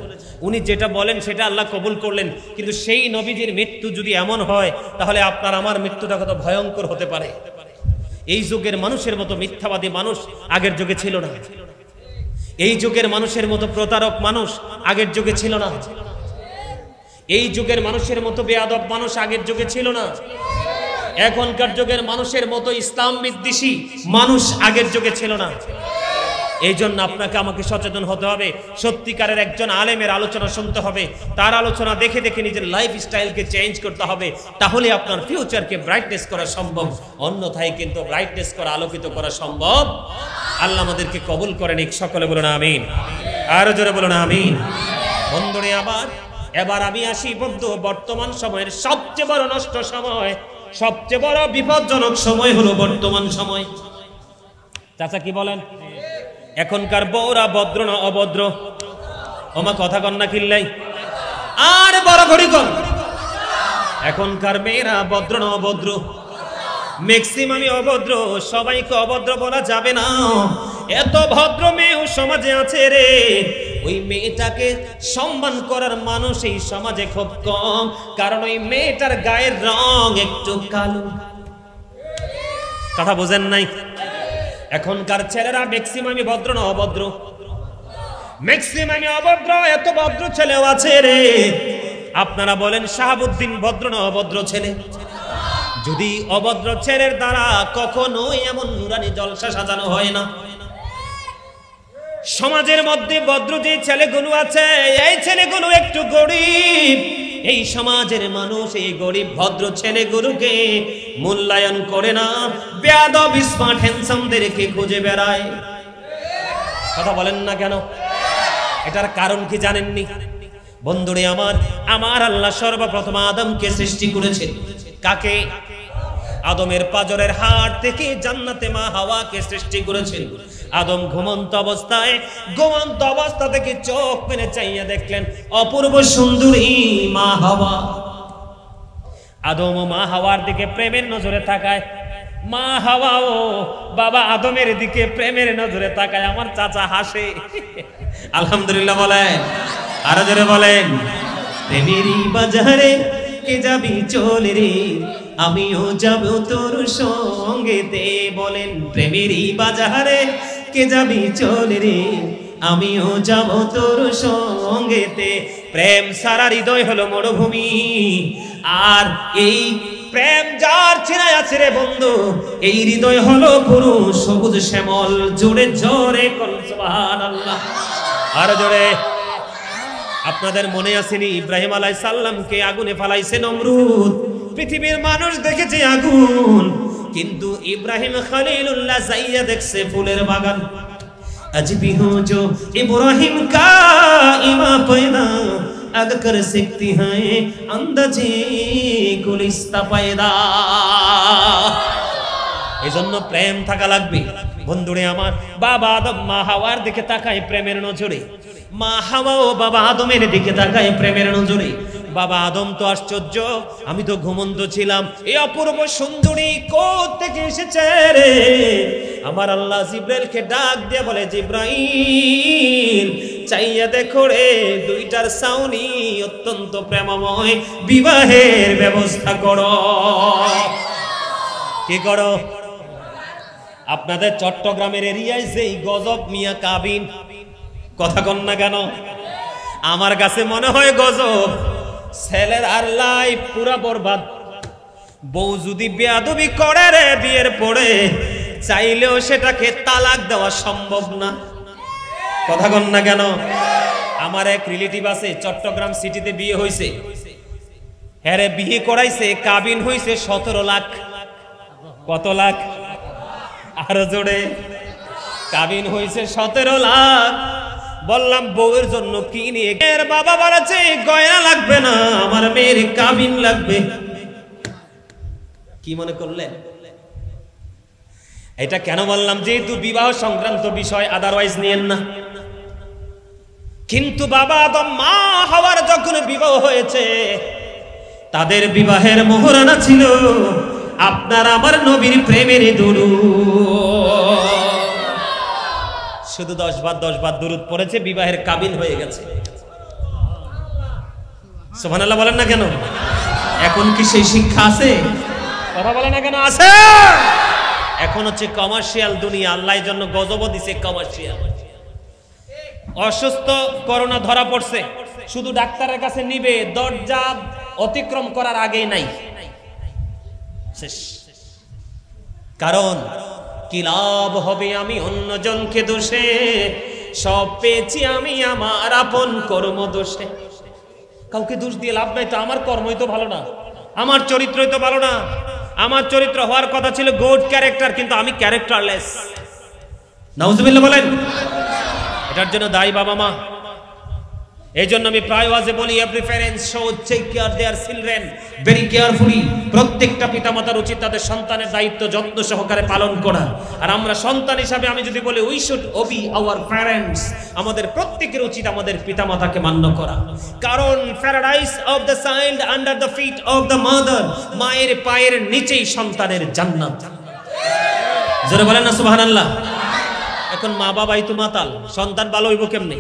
উনি যেটা বলেন সেটা আল্লাহ কবুল করলেন। কিন্তু সেই নবীজির মৃত্যু যদি এমন হয়, তাহলে আপনার আমার মৃত্যুটা কত ভয়ঙ্কর হতে পারে। এই যুগের মানুষের মতো মিথ্যাবাদী মানুষ আগের যুগে ছিল না। এই যুগের মানুষের মতো প্রতারক মানুষ আগের যুগে ছিল না। এই যুগের মানুষের মতো বেয়াদব মানুষ আগের যুগে ছিল না। এখনকার যুগের মানুষের মতো ইসলাম বিদ্বেষী মানুষ আগের যুগে ছিল না। এই জন্য আপনাকে আমাকে সচেতন হতে হবে। সত্যিকারের একজন আলেমের আলোচনা শুনতে হবে, তার আলোচনা দেখে দেখে নিজের লাইফ স্টাইলকে চেঞ্জ করতে হবে, তাহলে আপনার ফিউচারকে ব্রাইটনেস করা সম্ভব। অন্যথায় কিন্তু ব্রাইটনেস করা, আলোকিত করা সম্ভব। আল্লাহ আমাদেরকে কবুল করেন। সকলে বলুন আমিন, আরো জোরে বলুন আমিন। বন্ধুরে এবার আমি আসি বন্ধু, বর্তমান সময়ের সবচেয়ে বড় নষ্ট সময়, সবচেয়ে বড় বিপজ্জনক সময় হলো বর্তমান সময়। চাচা কি বলেন? এখনকার বউরা ভদ্র না অভদ্র? ওমা কথা কন না কিল্লাই, আর বড় ঘড়ি কন। এখনকার মেয়েরা ভদ্র না অভদ্র? ম্যাক্সিমামই অভদ্র। সবাইকে অভদ্র বলা যাবে না। এত ভদ্র মেয়েও সমাজে আছে রে, ওই মেয়েটাকে সম্মান করার মানুষ এই সমাজে খুব কম, কারণ ওই মেয়েটার গায়ের রং একটু কালো। কথা বোঝেন নাই? এখনকার ছেলেরা ম্যাক্সিমামই ভদ্র না অভদ্র? ম্যাক্সিমামই অভদ্র। এত ভদ্র ছেলেও আছে রে। আপনারা বলেন শাহাবুদ্দিন ভদ্র না অভদ্র ছেলে? যদি অভদ্র ছেলের দ্বারা কখনোই এমন নুরানি জলসা সাজানো হয় না। সমাজের মধ্যে ভদ্র যে ছেলেগুলো আছে, এই ছেলেগুলো একটু গরিব। এই সমাজের মানুষ এই গরিব ভদ্র ছেলেগুলোকে মূল্যায়ন করে না, বেয়াদব স্মার্ট হ্যান্ডসামদেরকে খুঁজে বেড়ায়। কথা বলেন না কেন? এটার কারণ কি জানেননি? বন্ধুরে আমার আল্লাহ সর্বপ্রথম আদমকে সৃষ্টি করেছেন। কাকে? আদমের পাজরের হাড় থেকে জান্নাতে মা হাওয়াকে সৃষ্টি করেছেন। আদম ঘুমন্ত অবস্থা থেকে চোখ মেলে চাইয়া দেখলেন অপূর্ব সুন্দরী মা হাওয়া। আদম ও মা হাওয়ার দিকে প্রেমের নজরে তাকায়। মা হাওয়াও বাবা আদমের দিকে প্রেমের নজরে তাকায়। আমার চাচা হাসে। আলহামদুলিল্লাহ বলেন, আরো জোরে বলেন। প্রেমেরই বাজারে কে যাবি চলে রে, আমিও যাব তোর সঙ্গেতে। বলেন প্রেমেরই বাজারে কে যাবি চলে রে, আমিও যাব তোর সঙ্গেতে। প্রেম সারা হৃদয় হলো মরুভূমি, আর এই প্রেম যার ছেড়ে আছে রে বন্ধু, এই হৃদয় হলো পুরো সবুজ শ্যামল। জোরে জোরে কোন সুবহানাল্লাহ, আর জোরে। আপনাদের মনে আসেনি ইব্রাহিম আলাইহিস সালামকে আগুনে ফালাইছে নমরুদ? পৃথিবীর মানুষ দেখেছে আগুন, কিন্তু ইব্রাহিম খলিলুল্লাহ যাইয়া দেখছে ফুলের বাগান। আজ भी हो जो इब्राहिम का इमा पैदा अग कर सकती है अंदाजे गुलिस्ता पैदा। এজন্য প্রেম থাকা লাগবে। বন্ধুরে আমার, বাবা আদম মা হাওয়ার দিকে তাকায় প্রেমের নজরে, মা হাওয়াও বাবা আদমের দিকে তাকায় প্রেমের নজরে। বাবা আদম তো আশ্চর্য, আমি তো ঘুমন্ত ছিলাম, এই অপূর্ব সুন্দরী কোথা থেকে এসেছে রে? আমার আল্লাহ জিব্রাইলকে ডাক দিয়ে বলে, জিব্রাইল চাইয়া দেখো রে, দুইটার সাউনি অত্যন্ত প্রেমময়, বিবাহের ব্যবস্থা করো। কি করো? আপনাদের চট্টগ্রামের এরিয়ায় যেই গজব মিয়া কাবিন, কথা কন না কেন? আমার কাছে মনে হয় গজব। ছেলের আর লাইফ পুরা বরবাদ। বউ যদি বেয়াদবি করে রে বিয়ের পরে, চাইলেও সেটাকে তালাক দেওয়া সম্ভব না, কথা কন না কেন? আমার এক রিলেটিভ আছে, চট্টগ্রাম সিটিতে বিয়ে হয়েছে, হ্যাঁ রে বিয়ে করাইছে, কাবিন হয়েছে 17 লাখ। কত লাখ? আরো জোরে। কাবিন হয়েছে 17 লাখ। বললাম বউয়ের জন্য কি নিয়ে? এর বাবা বলেছে গয়না লাগবে না, আমার মেয়ের কাবিন লাগবে। কি মনে করলেন? এটা কেন বললাম? যেহেতু বিবাহ সংক্রান্ত বিষয়, আদারওয়াইজ নিয়েন না। কিন্তু বাবা আদম মা হাওয়ার যখন বিবাহ হয়েছে, তাদের বিবাহের মোহরানা ছিল আপনার আমার নবীর প্রেমের দুরূদ। শুধু 10 বার দুরূদ পড়েছে, বিবাহের কাবিন হয়ে গেছে। সুবহানাল্লাহ বলেন না কেন? এখন কি সেই শিক্ষা আছে? কথা বলে না কেন? আছে। এখন হচ্ছে কমার্শিয়াল দুনিয়া। আল্লাহর জন্য গজব দিছে কমার্শিয়াল। অসুস্থ, করোনা ধরা পড়ছে, শুধু ডাক্তারের কাছে নিবে, দরজা অতিক্রম করার আগেই নাই, শেষ। কারণ কি লাভ হবে আমি অন্যজনকে দোষে, সব পেয়েছি আমি আমার আপন কর্ম দোষে। কাউকে দোষ দিয়ে লাভ নাই তো, আমার কর্মই তো ভালো না, আমার চরিত্রই তো ভালো না। আমার চরিত্র হওয়ার কথা ছিল গুড ক্যারেক্টার, কিন্তু আমি ক্যারেক্টারলেস। নাউজুবিল্লাহ বলেন। এটার জন্য দায়ী বাবা মা। এই জন্য আমি প্রায় ওয়াজে বলি, every parents should take care their children very carefully. প্রত্যেকটা পিতামাতার উচিত তাদের সন্তানের দায়িত্ব যত্ন সহকারে পালন করা। আর আমরা সন্তান হিসাবে আমি যদি বলি, we should obey our parents, আমাদের প্রত্যেকের উচিত আমাদের পিতামাতাকে মান্য করা। কারণ paradise of the child under the feet of the mother, মায়ের পায়ের নিচেই সন্তানের জান্নাত। জোরে বলেন না সুবহানাল্লাহ। এখন মা বাবাই তো মাতাল, সন্তান ভালো হইব কেমনে?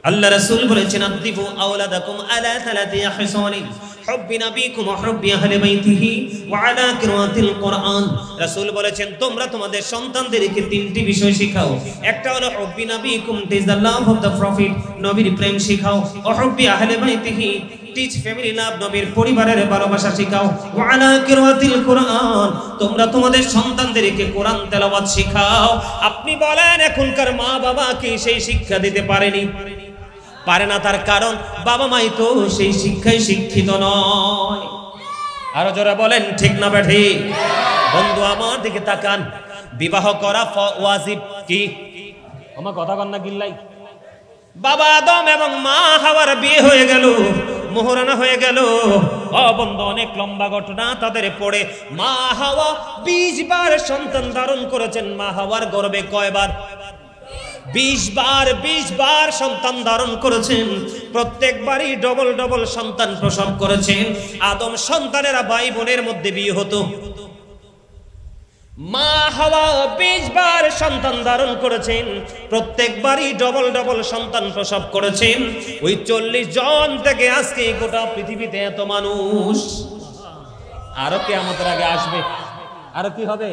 আল্লাহ রাসূল বলেছেন, আদিবু আওলাদাকুম আলা সালাতি হিসানিন, হুব্বি নাবিকুম ওয়া হুব্বি আহলি বাইতিহি ওয়া আলা কিরাতিল কুরআন। রাসূল বলেছেন, তোমরা তোমাদের সন্তানদেরকে 3টি বিষয় শেখাও। একটা হলো হুব্বি নাবিকুম, teach the love of the prophet, নবীর প্রেম শেখাও। ওয়া হুব্বি আহলি বাইতিহি, টিচ ফ্যামিলি লাভ, নবীর পরিবারের ভালোবাসা শেখাও। ওয়া আলা কিরাতিল কুরআন, তোমরা তোমাদের সন্তানদেরকে কোরআন তেলাওয়াত শেখাও। আপনি বলেন এখনকার মা বাবা কি সেই শিক্ষা দিতে পারেনি? পারে না। তার কারণ বাবা মাই তো সেই শিক্ষায় শিক্ষিত নয়। আরো জোরে বলেন ঠিক না বেঠি? বন্ধু আমার দিকে তাকান, বিবাহ করা ওয়াজিব কি? আমার কথা কন না গিল্লাই। বাবা আদম এবং মা হাওয়ার বিয়ে হয়ে গেল, মোহরানা হয়ে গেল। ও বন্ধু, অনেক লম্বা ঘটনা তাদের পড়ে। মা হাওয়া 20 বার সন্তান ধারণ করেছেন। মা হাওয়ার গর্ভে কয়বার? 20 বার সন্তান ধারণ করেছেন। প্রত্যেকবারই ডবল সন্তান প্রসব করেছেন। আদম সন্তানেরা ভাই বোনের মধ্যে বিয়ে হতো। মা হাওয়া 20 বার সন্তান ধারণ করেছেন। প্রত্যেকবারই ডবল সন্তান প্রসব করেছেন। ওই 40 জন থেকে আজকে গোটা পৃথিবীতে এত মানুষ। আরো কিয়ামতের আগে আসবে। আরো কি হবে?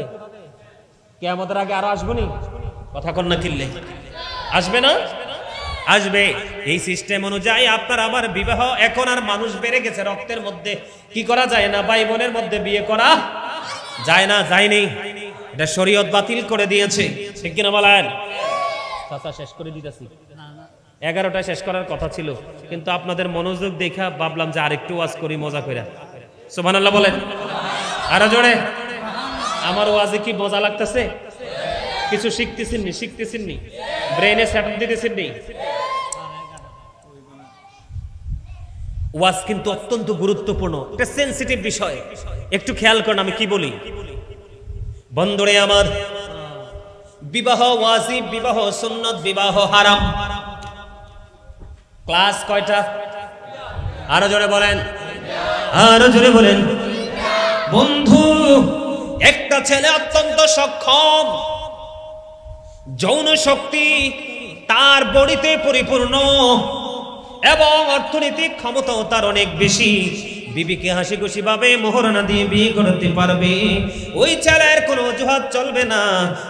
কিয়ামতের আগে আরো আসবে নি? কথা কন না কিল্লে? আসবে না? আসবে। এই সিস্টেম অনুযায়ী আপনার আমার বিবাহ। এখন আর মানুষ বেড়ে গেছে রক্তের মধ্যে, কি করা যায় না? ভাই বোনের মধ্যে বিয়ে করা যায় না, যায়নি। এটা শরীয়ত বাতিল করে দিয়েছে, ঠিক কিনা বলেন? চাচা শেষ করে দিতেছি। 11টা শেষ করার কথা ছিল, কিন্তু আপনাদের মনোযোগ দেখা ভাবলাম যে আরেকটু ওয়াজ করি মজা করে। সুবহানাল্লাহ বলেন আরো জোরে। আমার ওয়াজে কি মজা লাগতেছে? কিছু শিখতেছেন নি? ব্রেনে সেটআপ দিতেছেন নি? ওয়াজ কিন্তু অত্যন্ত গুরুত্বপূর্ণ, এটা সেনসিটিভ বিষয়। একটু খেয়াল করুন আমি কি বলি। বন্ধুরে আমার, বিবাহ ওয়াজিব, বিবাহ সুন্নত, বিবাহ হারাম। ক্লাস কয়টা? আরো জোরে বলেন, আরো জোরে বলেন। বন্ধু, একটা ছেলে অত্যন্ত সক্ষম, যৌন শক্তি তার বডিতে পরিপূর্ণ এবং অর্থনৈতিক ক্ষমতাও তার অনেক বেশি, বিবিকে হাসি খুশি ভাবে মোহরানা দিয়ে বিয়ে করতে পারবে। ওই ছেলের কোনো অজুহাত চলবে না,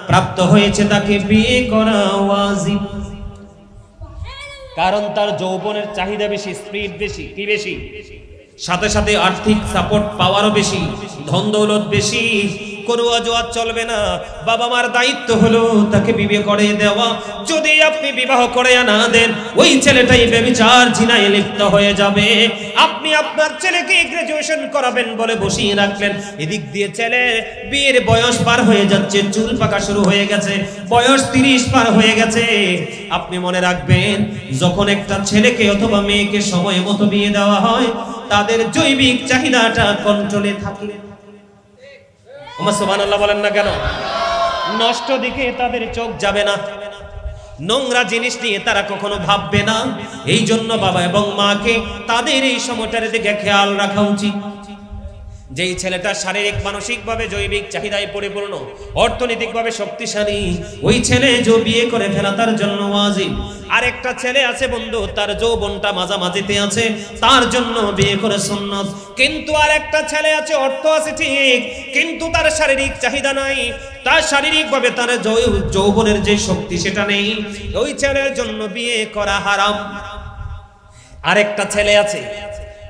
প্রাপ্ত হয়েছে তাকে বিয়ে করা ওয়াজিব। কারণ তার যৌবনের চাহিদা বেশি, স্পিড বেশি, কি বেশি, সাথে সাথে আর্থিক সাপোর্ট পাওয়ারও বেশি, ধন দৌলত বেশি। কোনো অজুহাত চলবে না। বাবা মার দায়িত্ব হলো তাকে বিয়ে করে দেওয়া। যদি আপনি বিবাহ করে না দেন, ওই ছেলেটাই ব্যভিচার জিনায় লিপ্ত হয়ে যাবে। আপনি আপনার ছেলেকে গ্রাজুয়েশন করাবেন বলে বসিয়ে রাখলেন, এদিক দিয়ে ছেলে বিয়ের বয়স পার হয়ে যাচ্ছে, চুল পাকা শুরু হয়ে গেছে, বয়স 30 পার হয়ে গেছে। আপনি মনে রাখবেন, যখন একটা ছেলেকে অথবা মেয়েকে সময় মতো বিয়ে দেওয়া হয়, তাদের জৈবিক চাহিদাটা কন্ট্রোলে থাকে। সুবহানাল্লাহ বলেন না কেন? নষ্ট দিকে তাদের চোখ যাবে না, নোংরা জিনিস নিয়ে তারা কখনো ভাববে না। এই জন্য বাবা এবং মাকে তাদের এই সময়টার দিকে খেয়াল রাখা উচিত। যেই ছেলেটা শারীরিক মানসিকভাবে জৈবিক চাহিদায় পরিপূর্ণ, অর্থনৈতিকভাবে শক্তিশালী, ওই ছেলে যে বিয়ে করে ফেলা তার জন্য ওয়াজিব। আরেকটা ছেলে আছে বন্ধু, তার যৌবনটা মাঝামাঝিতে আছে, তার জন্য বিয়ে করে সুন্নত। কিন্তু আরেকটা ছেলে আছে, অর্থ আছে ঠিক, কিন্তু তার শারীরিক চাহিদা নাই, তার শারীরিকভাবে তার যৌবনের যে শক্তি সেটা নেই, ওই ছেলের জন্য বিয়ে করা হারাম। আরেকটা ছেলে আছে,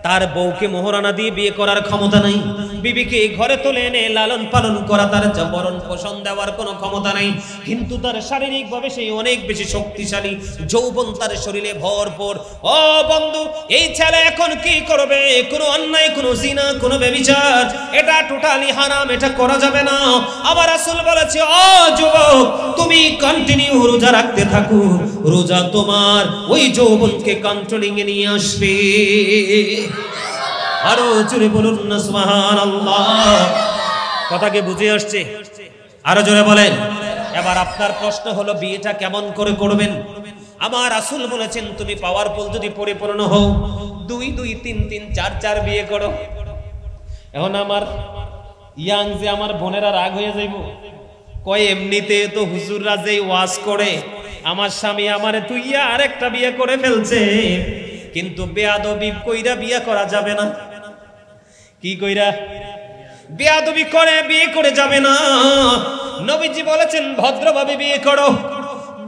তার বউকে মোহরানা দিয়ে বিয়ে করার ক্ষমতা নাই, বিবিকে ঘরে তুলে এনে লালন পালন করা, তার ভরণ পোষণ দেওয়ার কোনো ক্ষমতা নাই, কিন্তু তার শারীরিক ভাবে সেই অনেক বেশি শক্তিশালী, যৌবন তার শরীরে ভরপুর। ও বন্ধু, এই ছেলে এখন কি করবে? কোনো অন্যায়, কোনো জিনা, কোনো ব্যভিচার, এটা টোটালি হারাম, এটা করা যাবে না। আবার রাসূল বলেছে, ও যুবক, তুমি কন্টিনিউ রোজা রাখতে থাকো, রোজা তোমার ওই যৌবনকে কন্ট্রোলিং এ নিয়ে আসবে। আরো জোরে বলুন না সুবহানাল্লাহ। কথা কি বুঝে আসছে? আরো জোরে বলেন। এবার আপনার প্রশ্ন হলো, বিয়েটা কেমন করে করবেন? আমার রাসূল বলেছেন, তুমি পাওয়ারফুল যদি পরিপূর্ণ হও, 2 2 3 3 4 4 বিয়ে করো। এখন আমার ইয়াং যে আমার বোনেরা রাগ হয়ে যাইব, কয় এমনিতে তো হুজুররা যেই ওয়াজ করে, আমার স্বামী আমারে তুইয়া আরেকটা বিয়ে করে ফেলছে, কিন্তু বেয়াদবি কইরা বিয়ে করা যাবে না। কি কইরা? বেয়াদবি করে বিয়ে করে যাবে না। নবীজি বলেছেন, ভদ্রভাবে বিয়ে করো।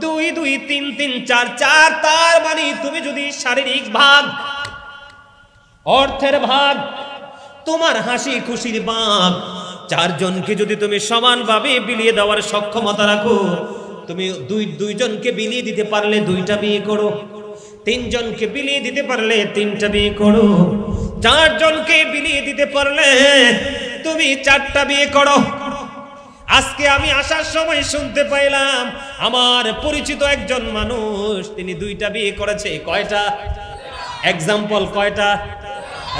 2 2 3 3 4 4, তার মানে তুমি যদি শারীরিক ভাগ, অর্থের ভাগ, তোমার হাসি খুশির ভাগ, 4 জনকে যদি তুমি সমানভাবে বিলিয়ে দেওয়ার সক্ষমতা রাখো, তুমি 2 জনকে বিলিয়ে দিতে পারলে 2টা বিয়ে করো, 3 জনকে বিলিয়ে দিতে পারলে 3টা বিয়ে করো, 4 জনকে বিলিয়ে দিতে পারলে তুমি 4টা বিয়ে করো। আজকে আমি আসার সময় শুনতে পাইলাম, আমার পরিচিত একজন মানুষ, তিনি 2টা বিয়ে করেছে। কয়টা? এক্সাম্পল কয়টা?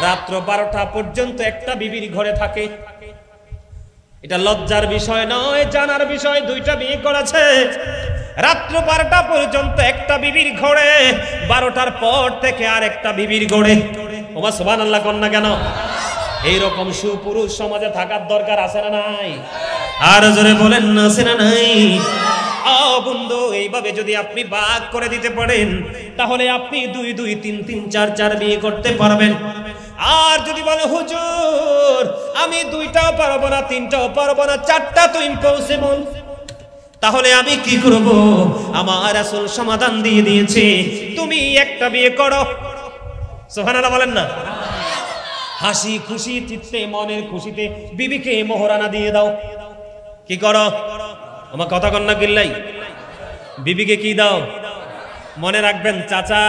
রাত্র 12টা পর্যন্ত একটা বিবির ঘরে থাকে। এটা লজ্জার বিষয় নয়, জানার বিষয়। 2টা বিয়ে করেছে, রাত্র 12টা পর্যন্ত একটা বিবির ঘরে, 12টার পর থেকে আর একটা বিবির ঘরে। ওমা সুবহানাল্লাহ কোন না কেন? এইরকম সুপুরুষ সমাজে থাকার দরকার আছে না নাই? আর জোরে বলেন না, আছে না নাই? বন্ধু, এইভাবে যদি আপনি ভাগ করে দিতে পারেন, তাহলে আপনি 2 2 3 3 4 4 বিয়ে করতে পারবেন। আর যদি বলে, হুজুর আমি 2টাও পারবো না, 3টাও পারবো না, 4টা তো ইম্পসিবল, তাহলে আমি কি করব? আমার রাসূল সমাধান দিয়ে দিয়েছে, তুমি একটা বিয়ে করো। সুবহানাল্লাহ বলেন না? হাসি খুশি চিত্তে, মনের খুশিতে বিবিকে মোহরানা দিয়ে দাও। কি করো? আমার কথা কন্যা গিল্লাই, বিবিকে কি দাও? মনে রাখবেন চাচা,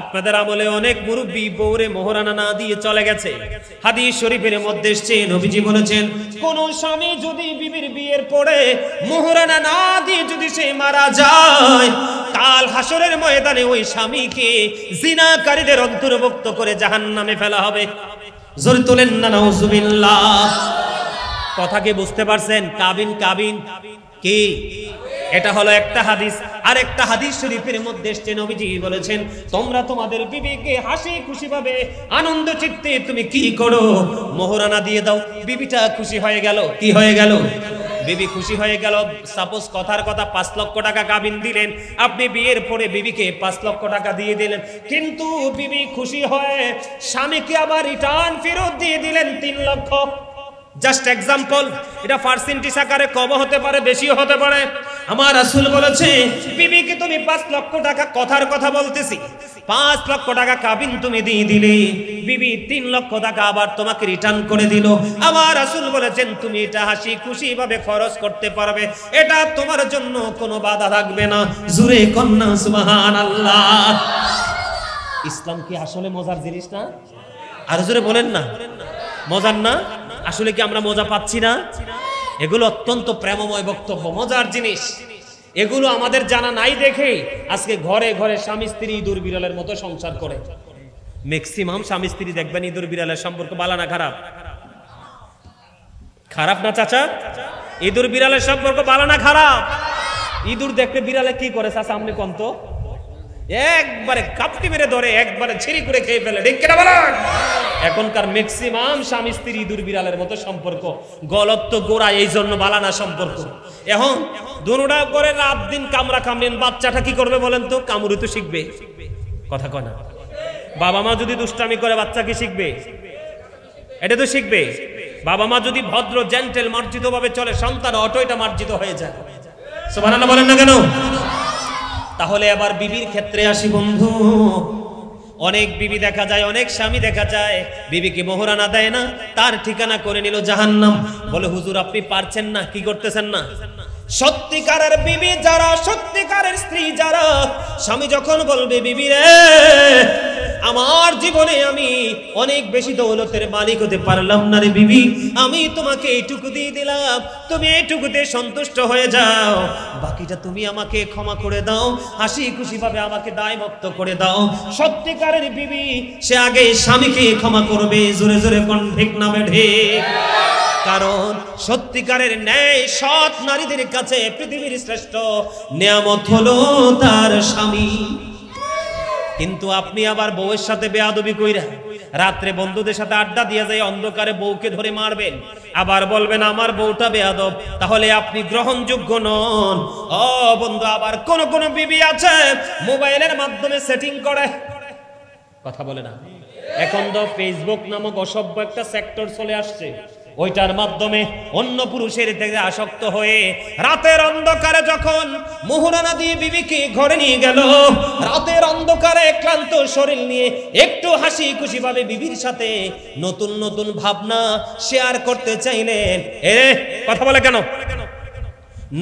আপনাদের আমলে অনেক মুরব্বী বউরে মোহরানা না দিয়ে চলে গেছে। হাদিস শরীফের মধ্যে এসেছে, নবীজি বলেছেন, কোন স্বামী যদি বিবির বিয়ের পরে মোহরানা না দিয়ে যদি সে মারা যায়, কাল হাসরের ময়দানে ওই স্বামীকে জিনাকারীদের অন্তর্ভুক্ত করে জাহান্নামে ফেলা হবে। জোরে তোলেন না নাউজুবিল্লাহ। কথা কি বুঝতে পারছেন? কাবিন কাবিন কি? এটা হলো একটা হাদিস। আর একটা হাদিস শরীফের মধ্যে এসেছে, নবীজি বলেছেন, তোমরা তোমাদের বিবিকে হাসি খুশি ভাবে আনন্দ চিত্তে তুমি কি করো, মোহরানা দিয়ে দাও। বিবিটা খুশি হয়ে গেল। কি হয়ে গেল? বিবি খুশি হয়ে গেল। সাপোজ কথার কথা 5 লক্ষ টাকা কাবিন দিলেন, আপনি বিয়ের পরে বিবিকে 5 লক্ষ টাকা দিয়ে দিলেন, কিন্তু বিবি খুশি হয়ে স্বামীকে আবার রিটার্ন ফেরত দিয়ে দিলেন 3 লক্ষ। জাস্ট এক্সাম্পল, এটা পার্সেন্টেজ আকারে কম হতে পারে, বেশিও হতে পারে। আমার রাসূল বলেছে, বিবিকে তুমি 5 লক্ষ টাকা, কথার কথা বলতেছি, 5 লক্ষ টাকা কাবিন তুমি দিয়ে দিলে, বিবি 3 লক্ষ টাকা আবার তোমাকে রিটার্ন করে দিল। আমার রাসূল বলেছেন, তুমি এটা হাসি খুশি ভাবে খরচ করতে পারবে, এটা তোমার জন্য কোনো বাধা থাকবে না। জোরে কন্যা সুবহানাল্লাহ। ইসলাম কি আসলে মজার জিনিস না? আর জোরে বলেন না, মজার না? আসলে কি আমরা মজা পাচ্ছি না? এগুলো অত্যন্ত প্রেমময় বক্তব্য, মজার জিনিস। এগুলো আমাদের জানা নাই দেখে আজকে ঘরে ঘরে স্বামী স্ত্রী ইঁদুর বিড়ালের মতো সংসার করে। ম্যাক্সিমাম স্বামী স্ত্রী দেখবেন ইঁদুর বিড়ালের সম্পর্ক ভালো না খারাপ? খারাপ না চাচা? ইঁদুর বিড়ালের সম্পর্ক ভালো না খারাপ? ইঁদুর দেখতে বিড়ালে কি করে চাচা আপনি কোন তো? একবারে কাপটি মেরে ধরে, একবারে ছিঁড়ি করে খেয়ে ফেলে। ঠিক কিনা বলেন? এখনকার ম্যাক্সিমাম স্বামী স্ত্রী ইঁদুর বিড়ালের মতো সম্পর্ক। গলত তো গোড়া, এই জন্য বালানা সম্পর্ক। এখন দুটা করে রাত দিন কামড়া কামড়েন, বাচ্চাটা কি করবে বলেন তো? কামড়ি তো শিখবে। কথা কয় না? বাবা মা যদি দুষ্টামি করে, বাচ্চা কি শিখবে? এটা তো শিখবে। বাবা মা যদি ভদ্র জেন্টেল মার্জিত ভাবে চলে, সন্তান অটোটা মার্জিত হয়ে যায়। সুবহানাল্লাহ বলেন না কেন? তাহলে আবার বিবির ক্ষেত্রে আসি বন্ধু। অনেক বিবি দেখা যায়, অনেক স্বামী দেখা যায়, বিবিকে মোহরানা দেয় না, তার ঠিকানা করে নিল জাহান্নাম। বলে হুজুর আপনি পারছেন না, কি করতেছেন না? সত্যিকারের বিবি যারা, সত্যিকারের স্ত্রী যারা, স্বামী যখন বলবে, বিবি রে আমার জীবনে আমি অনেক বেশি দৌলতের মালিক হতে পারলাম না রে বিবি, আমি তোমাকে এইটুকু দিয়ে দিলাম, তুমি এইটুকুতে সন্তুষ্ট হয়ে যাও, বাকিটা তুমি আমাকে ক্ষমা করে দাও, হাসি খুশি ভাবে আমাকে দায়মুক্ত করে দাও। সত্যিকারের বিবি সে আগে স্বামীকে ক্ষমা করবে। জোরে জোরে কোন ঠিক না ঠিক? কারণ সত্যিকারের ন্যায় সৎ নারীদের কাছে পৃথিবীর শ্রেষ্ঠ নিয়ামত হলো তার স্বামী। কিন্তু আপনি আবার বউয়ের সাথে বেয়াদবি কইরা রাত্রে বন্ধুদের সাথে আড্ডা দিয়ে যায়, অন্ধকারে বউকে ধরে মারবেন, আবার বলবেন আমার বউটা বেয়াদব, তাহলে আপনি গ্রহণযোগ্য নন। ও বন্ধু, আবার কোন কোন বিবি আছে মোবাইলের মাধ্যমে সেটিং করে, কথা বলে না। এখন তো ফেসবুক নামক অসভ্য একটা সেক্টর চলে আসছে, ওইটার মাধ্যমে অন্য পুরুষের দিকে আসক্ত হয়ে রাতের অন্ধকারে যখন মোহরানা দিয়ে বিবিকে ঘরে নিয়ে গেল, রাতের অন্ধকারে ক্লান্ত শরীর নিয়ে একটু হাসি খুশি ভাবে বিবির সাথে নতুন নতুন ভাবনা শেয়ার করতে চাইলেন। কথা বলে কেন?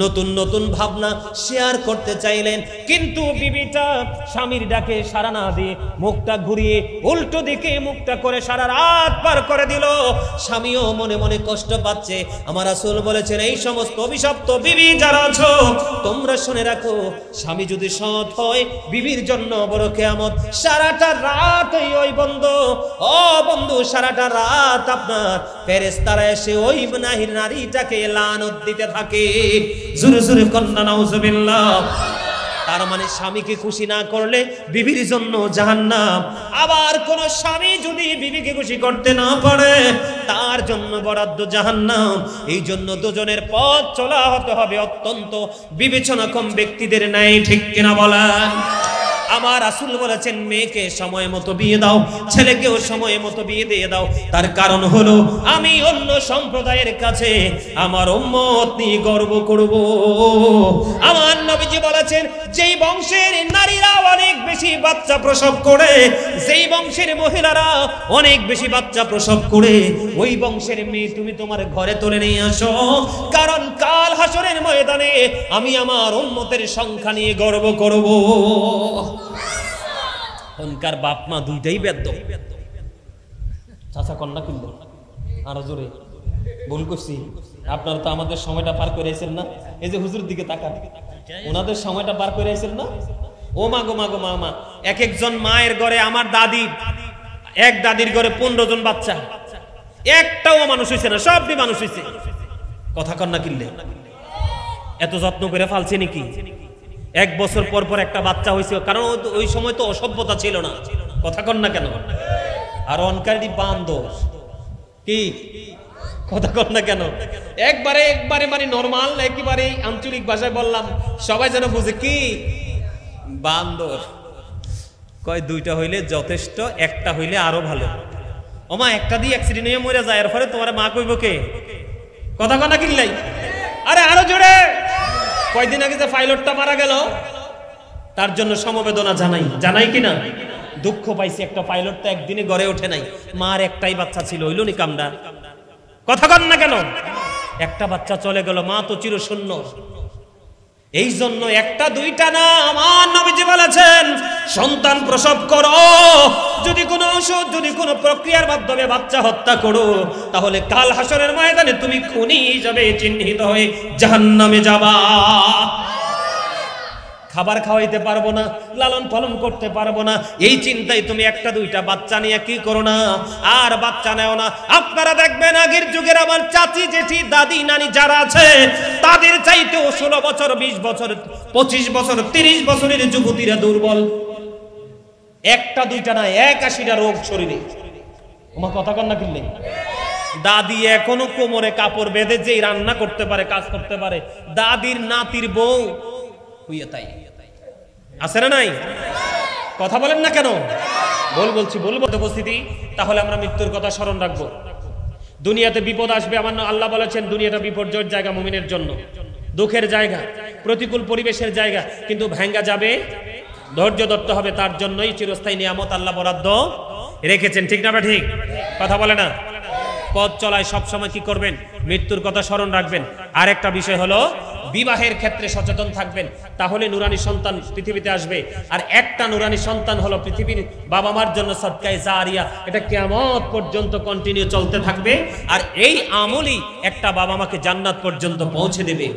নতুন নতুন ভাবনা শেয়ার করতে চাইলেন, কিন্তু বিবিটা স্বামীর ডাকে সাড়া না দিয়ে মুখটা ঘুরিয়ে উল্টো দিকে মুখটা করে সারা রাত পার করে দিল। স্বামীও মনে মনে কষ্ট পাচ্ছে। আমার রাসূল বলেছেন, এই সমস্ত অভিশপ্ত বিবি যারা আছো তোমরা শুনে রাখো, স্বামী যদি সৎ হয় বিবির জন্য বড় কিয়ামত। সারাটা রাত ওই বন্ধু, ও বন্ধু, সারাটা রাত আপনার ফেরেশতারা এসে ওই নারীটাকে লানত দিতে থাকে। জোরে জোরে কন্যা নাউজুবিল্লাহ। তার মানে স্বামীকে খুশি না করলে বিবির জন্য জাহান্নাম। আবার কোন স্বামী যদি বিবিকে খুশি করতে না পারে তার জন্য বরাদ্দ জাহান্নাম। এই জন্য দুজনের পথ চলা হতে হবে অত্যন্ত বিবেচনাক্ষম ব্যক্তিদের ন্যায়। ঠিক কিনা বলেন? আমার রাসূল বলেছেন, মেয়েকে সময় মতো বিয়ে দাও, ছেলেকেও সময় মতো বিয়ে দিয়ে দাও। তার কারণ হলো আমি অন্য সম্প্রদায়ের কাছে আমার উম্মত নিয়ে গর্ব করব। আমার নবীজি বলেছেন, যেই বংশের নারীরা অনেক বেশি বাচ্চা প্রসব করে, যেই বংশের মহিলারা অনেক বেশি বাচ্চা প্রসব করে, ওই বংশের মেয়ে তুমি তোমার ঘরে তুলে নিয়ে আসো, কারণ কাল হাসরের ময়দানে আমি আমার উম্মতের সংখ্যা নিয়ে গর্ব করব। ওনকার বাপ মা দুইটাই বেদ্য। চাচা কন্যা কিনল আরো জোরে ভুল করছি। আপনারা তো আমাদের সময়টা পার করে আছেন না? এই যে হুজুর দিকে তাকান, ওনাদের সময়টা পার করে আছেন না? ও মা গো মা গো মা মা, এক একজন মায়ের ঘরে, আমার দাদি, এক দাদির ঘরে 15 জন বাচ্চা, একটাও মানুষ হয়েছে না, সবই মানুষ হয়েছে। কথা কন্যা কিনলে এত যত্ন করে ফালছে নাকি? 1 বছর পর পর একটা বাচ্চা হয়েছে, কারণ ওই সময় তো অসভ্যতা ছিল না। কথা কন না কেন? আর অনকারী বান্দর কি, কথা কন না কেন? একবারে মানে নরমাল, একেবারে আঞ্চলিক ভাষায় বললাম সবাই যেন বুঝে, কি বান্দর। কয় 2টা হইলে যথেষ্ট, একটা হইলে আরো ভালো। ওমা একটা দিয়ে অ্যাক্সিডেন্ট হয়ে মরে যায়, এর ফলে তোমার মা কইব কে? কথা কন না কিনলাই? আরে আরো জোরে। কয়দিন আগে যে পাইলটটা মারা গেল, তার জন্য সমবেদনা জানাই কিনা? দুঃখ পাইছি, একটা পাইলট তো একদিনে গড়ে ওঠে নাই। মার একটাই বাচ্চা ছিল, হইল নি কামডা? কথা কন না কেন? একটা বাচ্চা চলে গেল, মা তো চিরশূন্য। এই জন্য একটা দুইটা না, আমার নবীজি বলেছেন সন্তান প্রসব করো, যদি কোনো ওষুধ, যদি কোনো প্রক্রিয়ার মাধ্যমে বাচ্চা হত্যা করো, তাহলে কাল হাসরের ময়দানে তুমি খুনি হিসাবে চিহ্নিত হয়ে জাহান্নামে যাবা। খাবার খাওয়াইতে পারবো না, লালন পালন করতে পারবো না, এই চিন্তায় তুমি একটা দুইটা বাচ্চা নিয়ে কি করো না, আর বাচ্চা নেও না। আপনারা দেখবেন আগের যুগের আমার চাচি জেঠি দাদি নানি যারা আছে, তাদের চাইতেও 16 বছর 20 বছর 25 বছর 30 বছরের যুবতীরা দুর্বল। একটা দুইটা না, 81টা রোগ শরীরে। তোমার কথা কন না কিনলে? দাদি এখনো কোমরে কাপড় বেঁধে যেই রান্না করতে পারে, কাজ করতে পারে, দাদির নাতির বউ হইয়া তাই আছে না নাই? কথা বলেন না কেন? বলবো তো উপস্থিতি। তাহলে আমরা মৃত্যুর কথা স্মরণ রাখবো। দুনিয়াতে বিপদ আসবে, আমার আল্লাহ বলেছেন দুনিয়াটা বিপর্যয়ের জায়গা, মুমিনের জন্য দুঃখের জায়গা, প্রতিকূল পরিবেশের জায়গা, কিন্তু ভাঙ্গা যাবে, ধৈর্য ধরতে হবে। তার জন্যই চিরস্থায়ী নিয়ামত আল্লাহ বরাদ্দ রেখেছেন। ঠিক না? ঠিক কথা বলে না? পথ চলায় সবসময় কি করবেন? মৃত্যুর কথা স্মরণ রাখবেন। আর একটা বিষয় হলো বিবাহের ক্ষেত্রে সচেতন থাকবেন, তাহলে নুরানি সন্তান পৃথিবীতে আসবে। আর একটা নুরানি সন্তান হলো পৃথিবীর বাবা মার জন্য সদকায়ে জারিয়া, এটা কিয়ামত পর্যন্ত কন্টিনিউ চলতে থাকবে। আর এই আমলই একটা বাবা মাকে জান্নাত পর্যন্ত পৌঁছে দেবে।